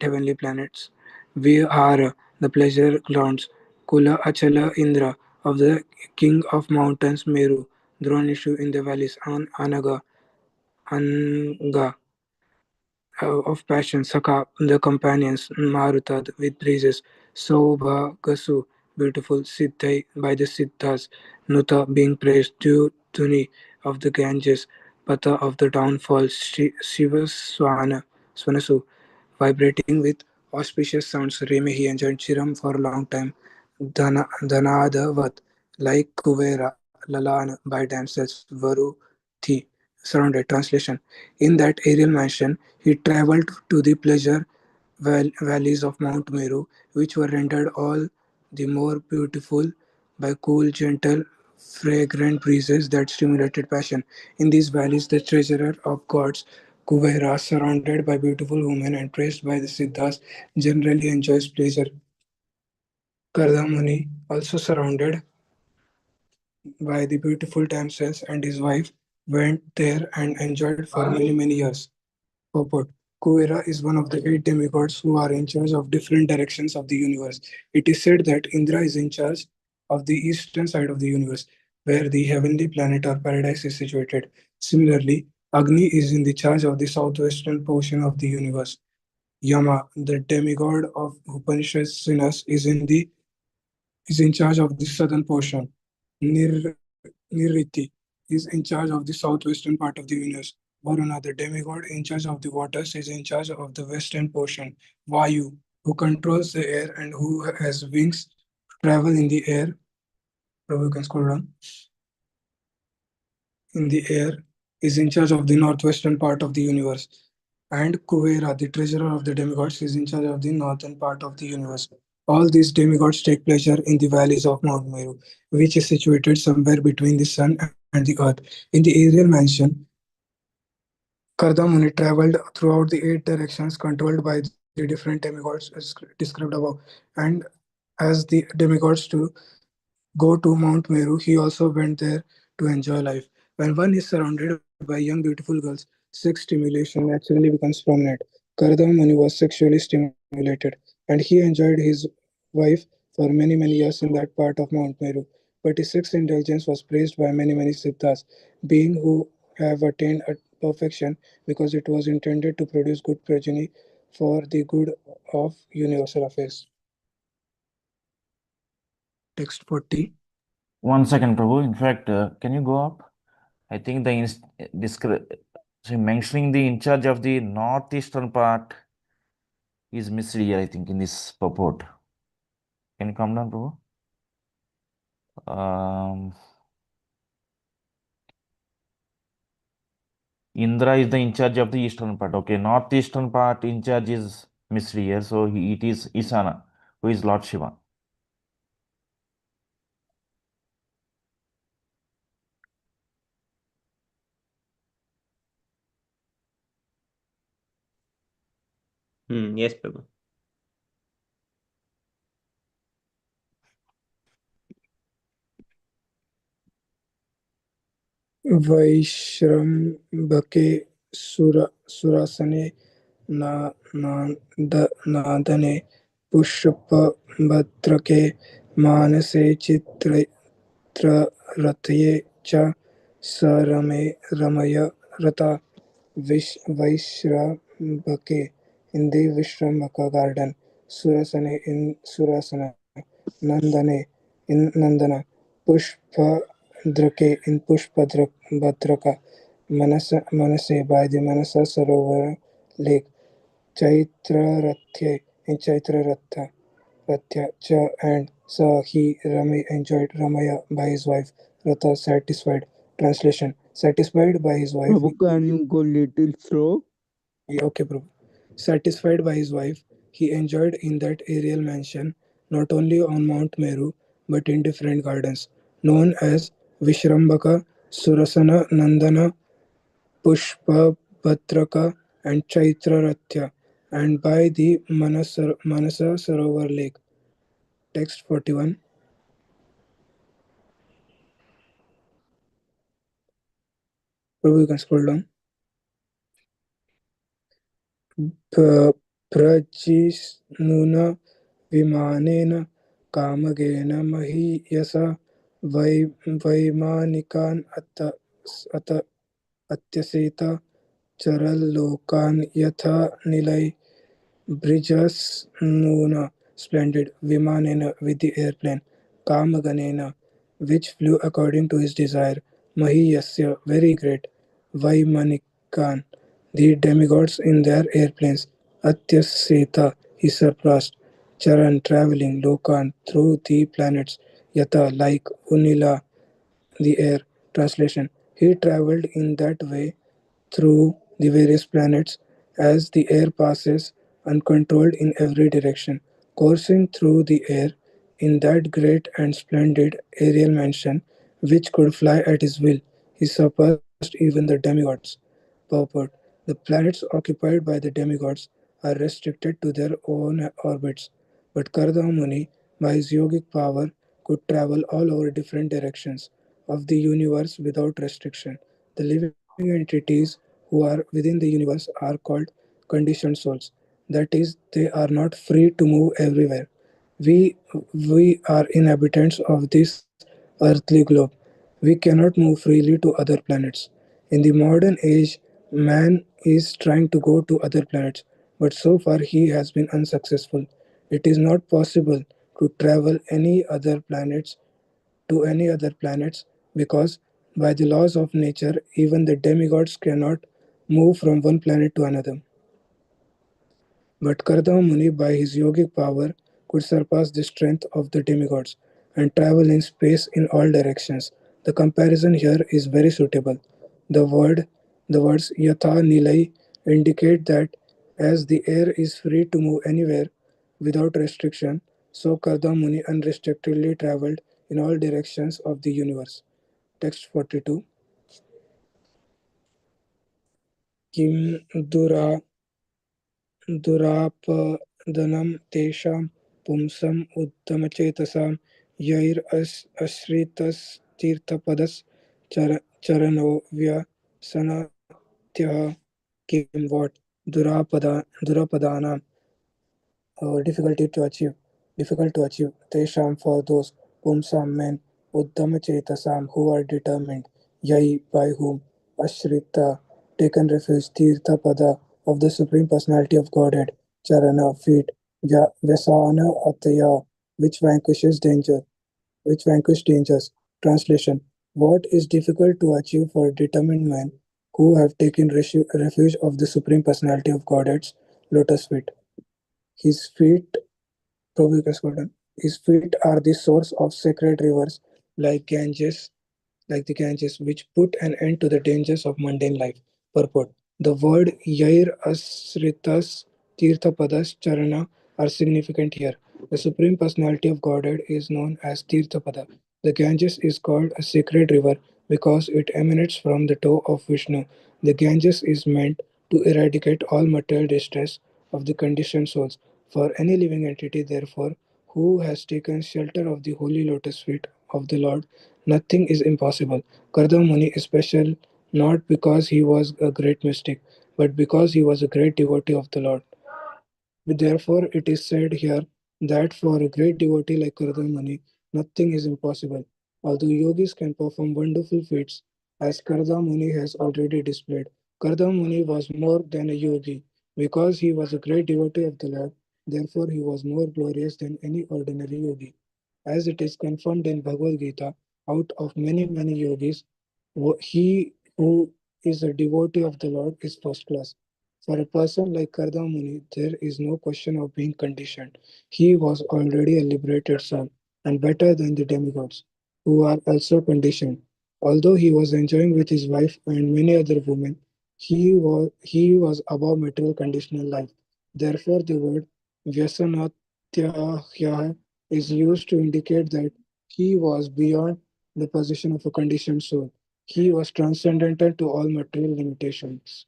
heavenly planets, Vihara, the pleasure grounds, Kula Achala Indra of the king of mountains Meru, Dronishu in the valleys, Anga of passion, Saka, the companions, Maruta with breezes, Gasu, beautiful, Siddhai by the Siddhas, Nuta being praised, Tuni of the Ganges, Pata of the downfall, Shiva Swanasu, vibrating with auspicious sounds. Reme he enjoyed Chiram for a long time, Dhanadavat, like Kuvera, Lalan by themselves, Varuthi, surrounded. Translation. In that aerial mansion, he traveled to the pleasure valleys of Mount Meru, which were rendered all the more beautiful by cool, gentle, fragrant breezes that stimulated passion. In these valleys, the treasurer of gods, Kuvera, surrounded by beautiful women and praised by the Siddhas, generally enjoys pleasure. Kardamuni, also surrounded by the beautiful damsels and his wife, went there and enjoyed for many years. Purport. Kuvera is one of the eight demigods who are in charge of different directions of the universe. It is said that Indra is in charge of the eastern side of the universe, where the heavenly planet or paradise is situated. Similarly, Agni is in the charge of the southwestern portion of the universe. Yama, the demigod of Upanishads Sinas, is in charge of the southern portion. Niriti is in charge of the southwestern part of the universe. Varuna, the demigod in charge of the waters, is in charge of the western portion. Vayu, who controls the air and who has wings to travel in the air. Prabhu, you can scroll down. In the air is in charge of the northwestern part of the universe. And Kuvera, the treasurer of the demigods, is in charge of the northern part of the universe. All these demigods take pleasure in the valleys of Mount Meru, which is situated somewhere between the sun and the earth. In the aerial mansion, Kardamuni traveled throughout the eight directions controlled by the different demigods as described above. And as the demigods to go to Mount Meru, he also went there to enjoy life. When one is surrounded by young, beautiful girls, sex stimulation naturally becomes prominent. Karadam Muni was sexually stimulated, and he enjoyed his wife for many years in that part of Mount Meru. But his sex indulgence was praised by many siddhas, being who have attained a perfection because it was intended to produce good progeny for the good of universal affairs. Text 40. 1 second, Prabhu. In fact, can you go up? I think mentioning the in charge of the northeastern part is missed here, I think, in this purport. Can you come down, Prabhu? Indra is the in charge of the eastern part. Okay, northeastern part in charge is missed here. So it is Isana. who is Lord Shiva. Yes, Prabhu. वैश्रम्भके सुरासने नादने पुष्पभद्रके मानसे चित्ररथये च सरमे रमय रता वैश्रम्भके in the Vishrambhaka garden, Surasane in Surasana, Nandane in Nandana, Pushpadrake in Pushpadraka, Manase by the Manasa Sarovar lake, Chaitra in Chaitra Rathya Cha and Sa he Rami enjoyed Ramaya by his wife, Ratha satisfied. Translation: satisfied by his wife. Prabhu, can you go little slow? Okay, Prabhu. Satisfied by his wife, he enjoyed in that aerial mansion not only on Mount Meru but in different gardens known as Vishrambaka, Surasana, Nandana, Pushpa, Bhadraka, and Chaitraratya, and by the Manasa Sarovar lake. Text 41. Prabhu, you can scroll down. प्रजिष्णुना विमानेन कामगेन महीयसा वैमानिकान् अत अत्यसेत चरल्लोकान् यथा निलय Brijasnuna splendid Vimanena with the airplane, Kamaganena, which flew according to his desire, Mahiyasya, very great, Vaimanikan, the demigods in their airplanes, Atyaseta, he surpassed, Charan traveling, Lokan, through the planets, Yata, like Unila, the air. Translation: he traveled in that way through the various planets as the air passes uncontrolled in every direction, coursing through the air in that great and splendid aerial mansion which could fly at his will. He surpassed even the demigods. Purport: the planets occupied by the demigods are restricted to their own orbits, but Kardama Muni, by his yogic power, could travel all over different directions of the universe without restriction. The living entities who are within the universe are called conditioned souls. That is, they are not free to move everywhere. We we are inhabitants of this earthly globe. We cannot move freely to other planets. In the modern age, man is trying to go to other planets, but so far he has been unsuccessful. It is not possible to travel any other planets because by the laws of nature even the demigods cannot move from one planet to another. But Kardama Muni by his yogic power could surpass the strength of the demigods and travel in space in all directions. The comparison here is very suitable. The word the words Yatha Nilai indicate that as the air is free to move anywhere without restriction, so Kardama Muni unrestrictedly traveled in all directions of the universe. Text 42. Kim Dura दुरापदनं तेषां पुंसाम् उद्यमचेतसां यैराश्रितस्तीर्थपदश्चरणो व्यसनत्यः किं what दुरापदानां difficulty to achieve, difficult to achieve. Tesham for those, Pumsam men, Uddama Chetasam who are determined, Yai by whom, Ashrita taken refuge, Tirtha Pada of the Supreme Personality of Godhead, Charana feet, Vyasana Ataya which vanquishes danger, which vanquish dangers. Translation: what is difficult to achieve for determined men who have taken refuge of the Supreme Personality of Godhead's lotus feet? His feet his feet are the source of sacred rivers like Ganges, like the Ganges, which put an end to the dangers of mundane life. Purport: the word Yair Asritas Tirthapadas Charana are significant here. The Supreme Personality of Godhead is known as Tirthapada. The Ganges is called a sacred river because it emanates from the toe of Vishnu. The Ganges is meant to eradicate all material distress of the conditioned souls. For any living entity, therefore, who has taken shelter of the holy lotus feet of the Lord, nothing is impossible. Karda Muni is special not because he was a great mystic, but because he was a great devotee of the Lord. Therefore, it is said here that for a great devotee like Kardamani, nothing is impossible. Although yogis can perform wonderful feats, as Kardamuni has already displayed, Kardamuni was more than a yogi. Because he was a great devotee of the Lord, therefore he was more glorious than any ordinary yogi. As it is confirmed in Bhagavad Gita, out of many, many yogis, he who is a devotee of the Lord is first class. For a person like Karda Muni, there is no question of being conditioned. He was already a liberated soul and better than the demigods, who are also conditioned. Although he was enjoying with his wife and many other women, he was above material conditional life. Therefore, the word Vyasanatyahyah is used to indicate that he was beyond the position of a conditioned soul. He was transcendental to all material limitations.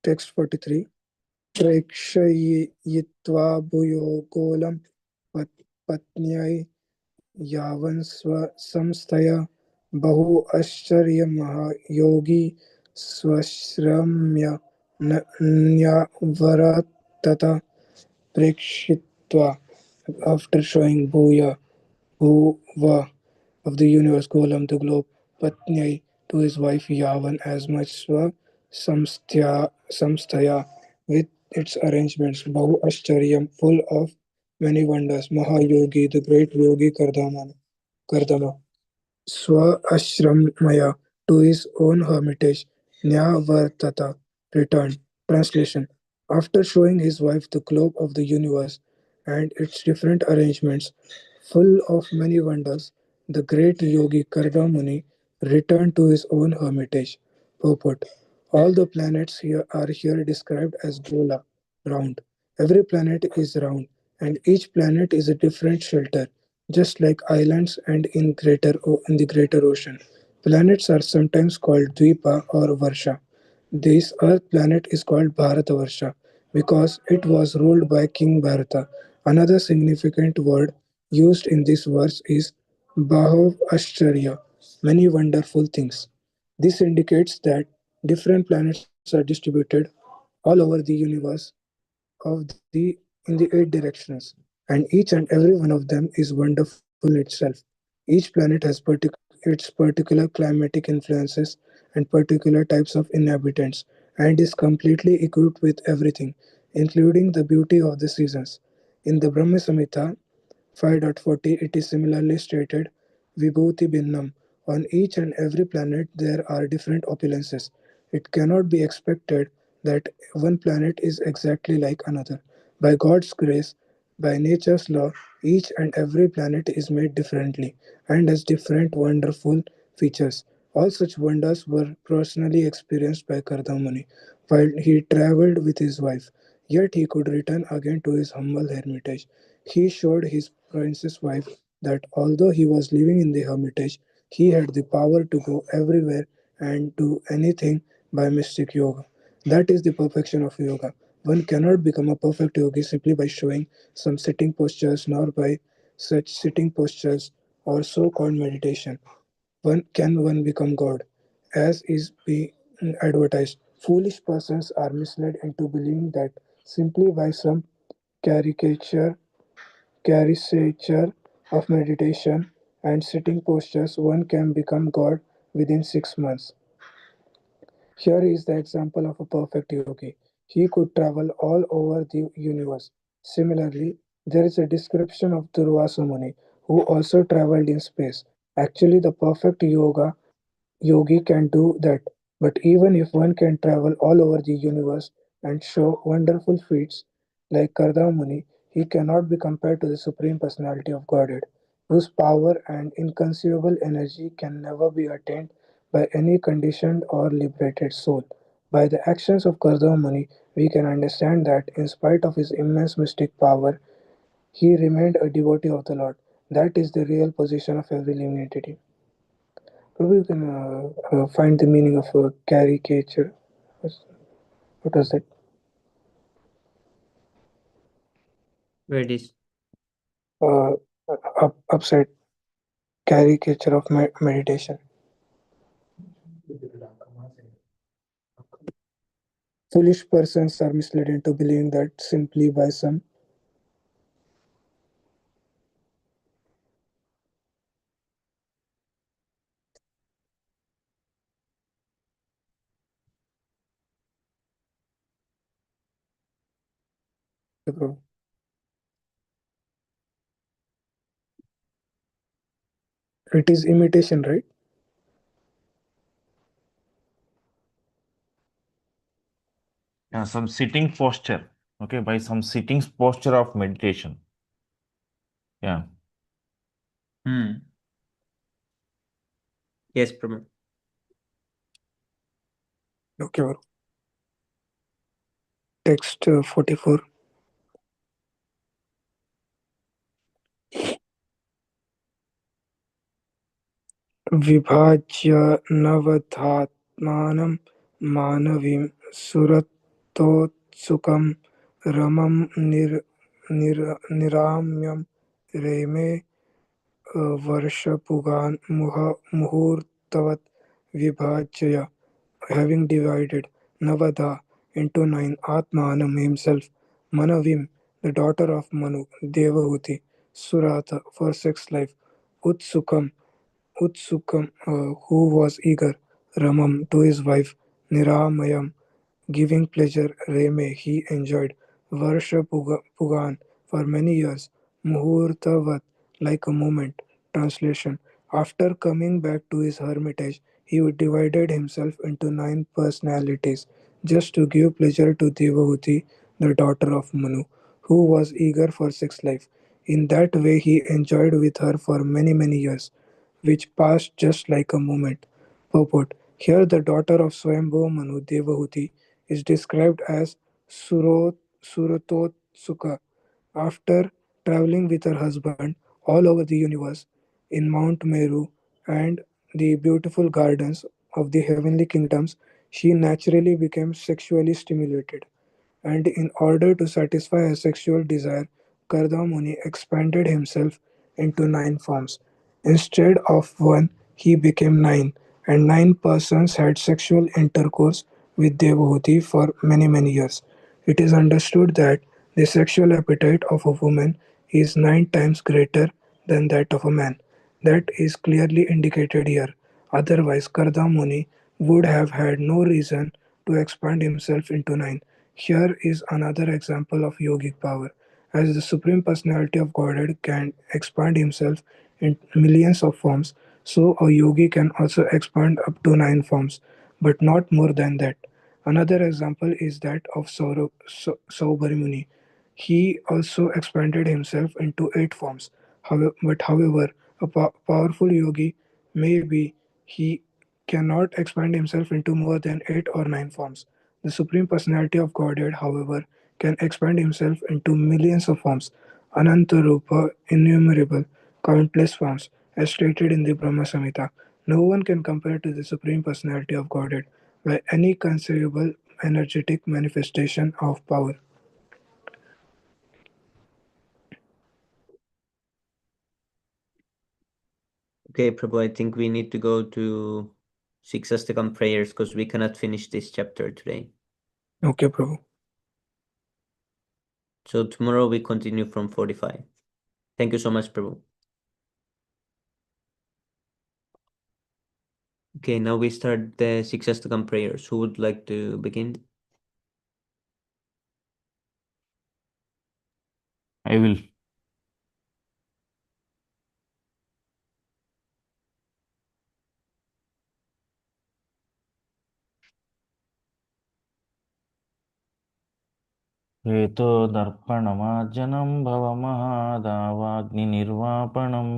Text 43. प्रेक्षयित्वा भूयो गोलं पत्न्यै यावन् संस्थया बहु आश्चर्यमहायोगी स्वश्रम्य न्यवरतत प्रेक्षित्वा. After showing Bhuva of the universe, Golam, the globe, Patnyai, to his wife Yavan, as much Samstaya, with its arrangements, Bahu Ashcharyam, full of many wonders, Mahayogi, the great yogi Kardama. Swa-ashramaya, to his own hermitage, Nyavartata, returned. Translation. After showing his wife the globe of the universe and its different arrangements, full of many wonders, the great yogi Kardamuni returned to his own hermitage. Purport. All the planets here are here described as gola, round. Every planet is round, and each planet is a different shelter, just like islands and in the greater ocean. Planets are sometimes called Dvipa or Varsha. This Earth planet is called Bharatavarsha because it was ruled by King Bharata. Another significant word used in this verse is Bahav Ashcharya, many wonderful things. This indicates that different planets are distributed all over the universe of the in the eight directions, and each and every one of them is wonderful itself. Each planet has its particular climatic influences and particular types of inhabitants, and is completely equipped with everything, including the beauty of the seasons. In the Brahma Samhita 5.40, it is similarly stated, Vibhuti Bhinnam. On each and every planet, there are different opulences. It cannot be expected that one planet is exactly like another. By God's grace, by nature's law, each and every planet is made differently and has different wonderful features. All such wonders were personally experienced by Kardamuni while he traveled with his wife. Yet he could return again to his humble hermitage. He showed his princess wife that although he was living in the hermitage, he had the power to go everywhere and do anything by mystic yoga. That is the perfection of yoga. One cannot become a perfect yogi simply by showing some sitting postures, nor by such sitting postures or so called meditation. One become God, as is being advertised. Foolish persons are misled into believing that simply by some caricature caricature of meditation and sitting postures, one can become God within 6 months. Here is the example of a perfect yogi. He could travel all over the universe. Similarly, there is a description of Durvasa Muni, who also traveled in space. Actually, the perfect yogi can do that. But even if one can travel all over the universe and show wonderful feats like Karda Muni, he cannot be compared to the Supreme Personality of Godhead. whose power and inconceivable energy can never be attained by any conditioned or liberated soul. By the actions of Kardama Muni, we can understand that in spite of his immense mystic power, he remained a devotee of the Lord. That is the real position of every living entity. Probably you can find the meaning of a caricature. What was that? Where it is? Uh, Upside caricature of meditation. Foolish persons are misled into believing that simply by some it is imitation, right? Yeah, some sitting posture. Okay, by some sitting posture of meditation. Yeah. Yes, Prabhu. Okay, bro. Text 44. विभाज्य नवधात्मानं मानवीं सुरतोत्सुकं रमं निराम्यं रेमे वर्षपुगान् मुहूर्तवत् विभाज्य, having divided Navadha into nine, Atmanam himself, Manavim, the daughter of Manu, Devahuti, Surata, for sex life, Utsukam, who was eager, Ramam, to his wife, Niramayam, giving pleasure, Reme, he enjoyed, Varsha Pugan, for many years, Muhurtavat, like a moment. Translation. After coming back to his hermitage, he divided himself into nine personalities, just to give pleasure to Devahuti, the daughter of Manu, who was eager for sex life. In that way, he enjoyed with her for many years, which passed just like a moment. Purport. Here, the daughter of Swayambhu Manu, Devahuti, is described as Suratotsuka. After traveling with her husband all over the universe, in Mount Meru and the beautiful gardens of the heavenly kingdoms, she naturally became sexually stimulated, and in order to satisfy her sexual desire, Kardamuni expanded himself into nine forms. Instead of one, he became nine, and nine persons had sexual intercourse with Devahuti for many years. It is understood that the sexual appetite of a woman is nine times greater than that of a man. That is clearly indicated here. Otherwise, Kardamuni would have had no reason to expand himself into nine. Here is another example of yogic power. As the Supreme Personality of Godhead can expand himself in millions of forms, so a yogi can also expand up to nine forms, but not more than that. Another example is that of Saubhari Muni. He also expanded himself into eight forms. However, a powerful yogi may be, he cannot expand himself into more than eight or nine forms. The Supreme Personality of Godhead, however, can expand himself into millions of forms, Anantarupa, innumerable, countless forms, as stated in the Brahma Samhita. No one can compare to the Supreme Personality of Godhead by any conceivable energetic manifestation of power. Okay, Prabhu, I think we need to go to six Astakam prayers because we cannot finish this chapter today. Okay, Prabhu. So tomorrow we continue from 45. Thank you so much, Prabhu. Okay, now we start the six Astakam prayers. Who would like to begin? I will. हेतोदर्पणमार्जनं भवमहादावाग्निर्वापणं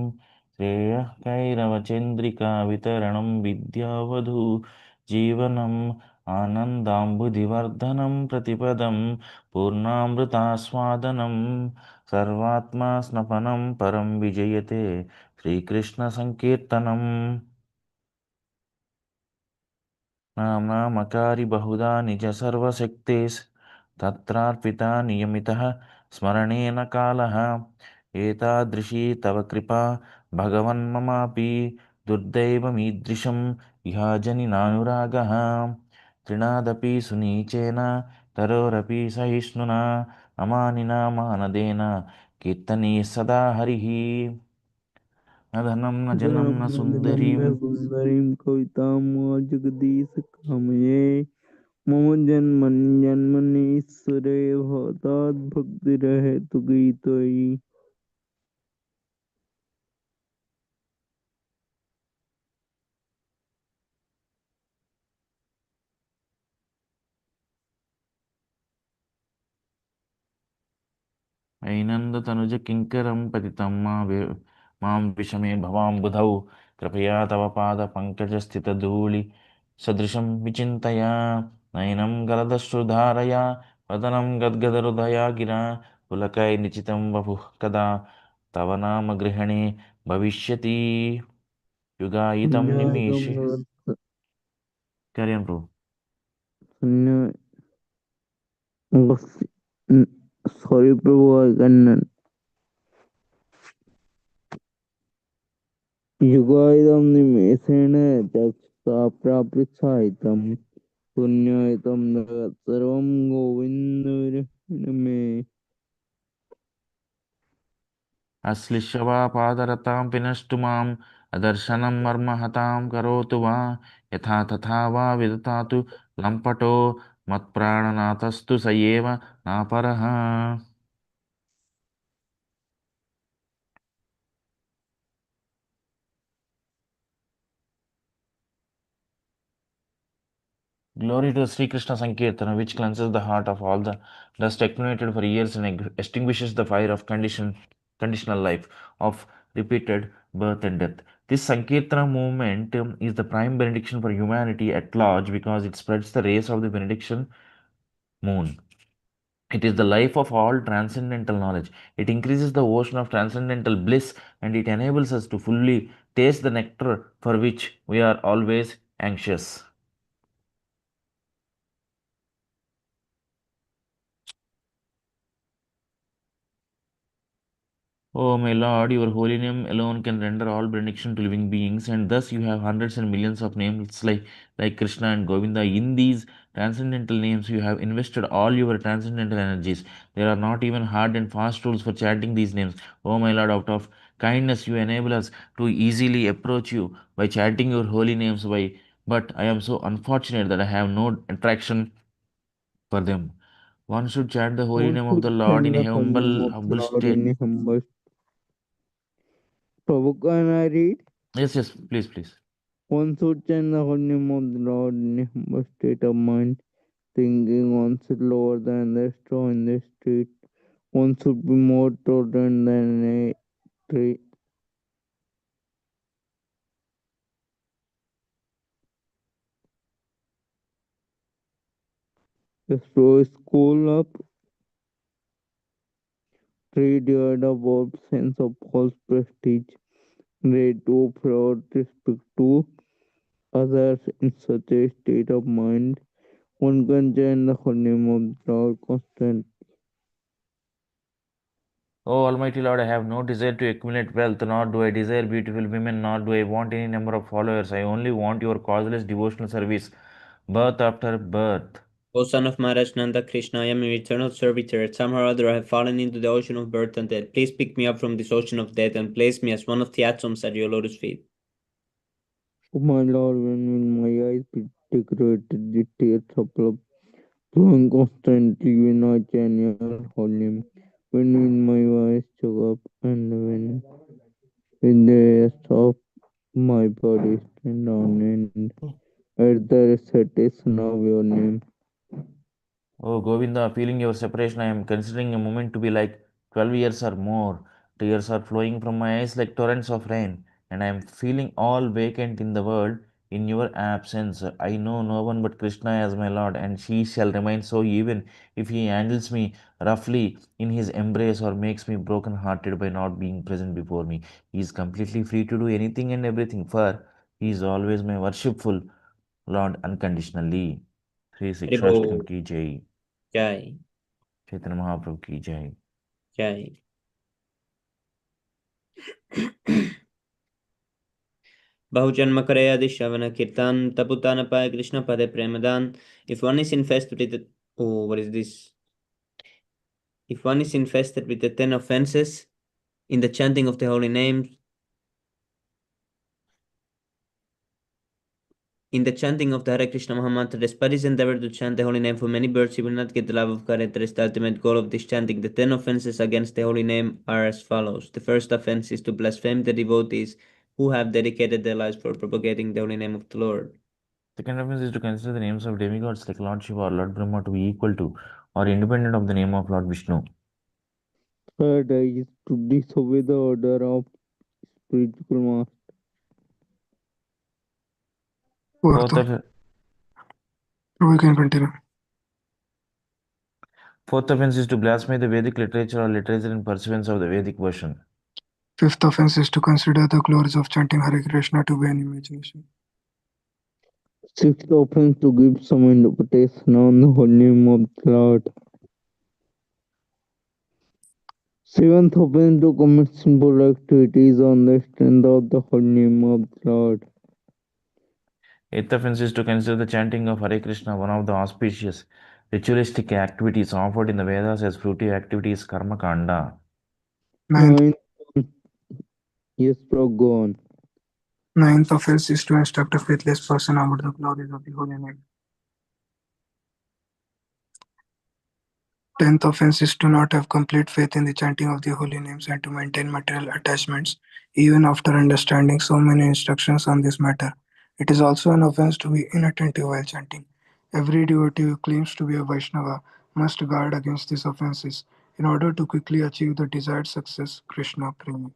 श्रेयः कैरवचन्द्रिका वितरणं विद्यावधू जीवनम् आनन्दाम्बुधिवर्धनं प्रतिपदं पूर्णामृतास्वादनं सर्वात्मा स्नपनं परं विजयते श्रीकृष्णसङ्कीर्तनम् नामकारि बहुधा निज सर्वशक्तेस् तत्रार्पिता नियमितः स्मरणेन कालः एतादृशी तव कृपा भगवन्ममापि दुर्दैवमीदृशं विहाजनि नानुरागः तृणादपि सुनीचेन तरोरपि सहिष्णुना अमानिना मानदेन कीर्तने सदा हरिः न धनं न जनं न सुन्दरीं सुंदरीं कवितां जगदीश कामये मम जन्मनीश्वरे भवतात् भक्तिरहेतु गीतयि ऐनन्दतनुजकिङ्करं पतितं मां विषमे भवाम्बुधौ कृपया तव पादपङ्कजस्थितधूलिसदृशं विचिन्तया नयनं गलदश्रुधारया वदनं गद्गदहृदया गिरा पुलकैर्निचितं वपुः कदा तव नाम गृहणे भविष्यति युगायितं निमेषे Carry on, bro. Sorry, Prabhu, I cannot. युगायितं निमेषेण चक्षुषा प्राप्तिसाहितं पुण्यायितं जगत् सर्वं गोविन्दविरहणमे अश्लिष्यवापादरतां विनष्टु माम् अदर्शनं मर्महतां करोतु वा यथा तथा वा विदधातु लम्पटो मत्प्राणनाथस्तु स एव नापरः Glory to Sri Krishna Sankirtana, which cleanses the heart of all the dust accumulated for years and extinguishes the fire of conditional life, of repeated birth and death. This Sankirtana movement is the prime benediction for humanity at large because it spreads the rays of the benediction moon. It is the life of all transcendental knowledge. It increases the ocean of transcendental bliss and it enables us to fully taste the nectar for which we are always anxious. O my Lord, your holy name alone can render all benediction to living beings, and thus you have hundreds and millions of names like Krishna and Govinda. In these transcendental names, you have invested all your transcendental energies. There are not even hard and fast rules for chanting these names. O my Lord, out of kindness, you enable us to easily approach you by chanting your holy names. But I am so unfortunate that I have no attraction for them. One should chant the holy One name of should the Lord in chant a the holy name of humble Lord state. in a humble. Prabhu, can I read? Yes, please, please. One should chant the holy name of the Lord in a humble state of mind, thinking one should lower than the straw in the street. One should be more tolerant than a tree. The straw is cool up, tree devoid of all sense of false prestige, ready to offer respect to others in such a state of mind. One can chant the holy name of the Lord constantly. Oh, Almighty Lord, I have no desire to accumulate wealth, nor do I desire beautiful women, nor do I want any number of followers. I only want your causeless devotional service, birth after birth. O son of Maharaj Nanda Krishna, I am your eternal servitor. Somehow or other I have fallen into the ocean of birth and death. Please pick me up from this ocean of death and place me as one of the atoms at your lotus feet. O my Lord, when will my eyes be decorated with tears of love, flowing constantly when I chant your holy name? When will my voice choke up, and when the rest of my body stand on end at the recitation of your name? Oh Govinda, feeling your separation, I am considering a moment to be like 12 years or more. Tears are flowing from my eyes like torrents of rain, and I am feeling all vacant in the world in your absence. I know no one but Krishna as my Lord, and she shall remain so even if he handles me roughly in his embrace or makes me broken hearted by not being present before me. He is completely free to do anything and everything, for he is always my worshipful Lord unconditionally. Shri शिक्षाष्टकम की जय। जय चैतन्य महाप्रभु की जय। जय। बहुजन्म करे आदि श्रवण कीर्तन तपुता न पाए कृष्ण पदे Premdan. If one is infested with the, oh, what is this? If one is infested with the 10 offenses in the chanting of the holy names, in the chanting of the Hare Krishna Mahamantra, despite his endeavor to chant the holy name for many births, he will not get the love of God. That is the ultimate goal of this chanting. The 10 offenses against the holy name are as follows. The first offense is to blaspheme the devotees who have dedicated their lives for propagating the holy name of the Lord. Second offense is to consider the names of demigods like Lord Shiva or Lord Brahma to be equal to or independent of the name of Lord Vishnu. Third is to disobey the order of spiritual master. Fourth, We can continue. Fourth offense is to blaspheme the Vedic literature or literature in pursuance of the Vedic version. Fifth offense is to consider the glories of chanting Hare Krishna to be an imagination. Sixth offense to give some interpretation on the holy name of the Lord. Seventh offense to commit sinful activities on the strength of the holy name of the Lord. Eighth offense is to consider the chanting of Hare Krishna one of the auspicious ritualistic activities offered in the Vedas as fruitive activities karma kanda. Ninth Yes, bro, go on. Ninth offense is to instruct a faithless person about the glories of the holy name. 10th offense is to not have complete faith in the chanting of the holy names and to maintain material attachments even after understanding so many instructions on this matter. It is also an offense to be inattentive while chanting. Every devotee who claims to be a Vaishnava must guard against these offenses in order to quickly achieve the desired success, Krishna Prema.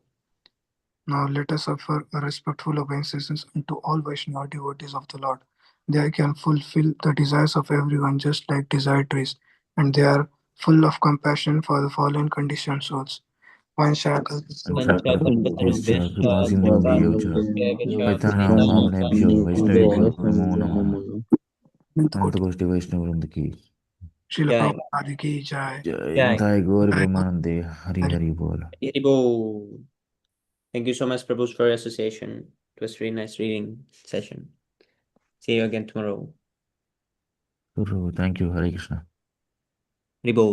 Now let us offer a respectful obeisance unto all Vaishnava devotees of the Lord. They can fulfill the desires of everyone just like desired trees, and they are full of compassion for the fallen conditioned souls. अनंतकोटि वैष्णव वृंद की Srila Jai. Prabhupada ki jai. जय। Jai. Nitai गौर Jai. ब्रह्मानंदे Hari Hari बोल। Haribo. Thank you so much, Prabhus, for your association. It was a really nice reading session. See you again tomorrow. Thank you, Hare Krishna. Haribo.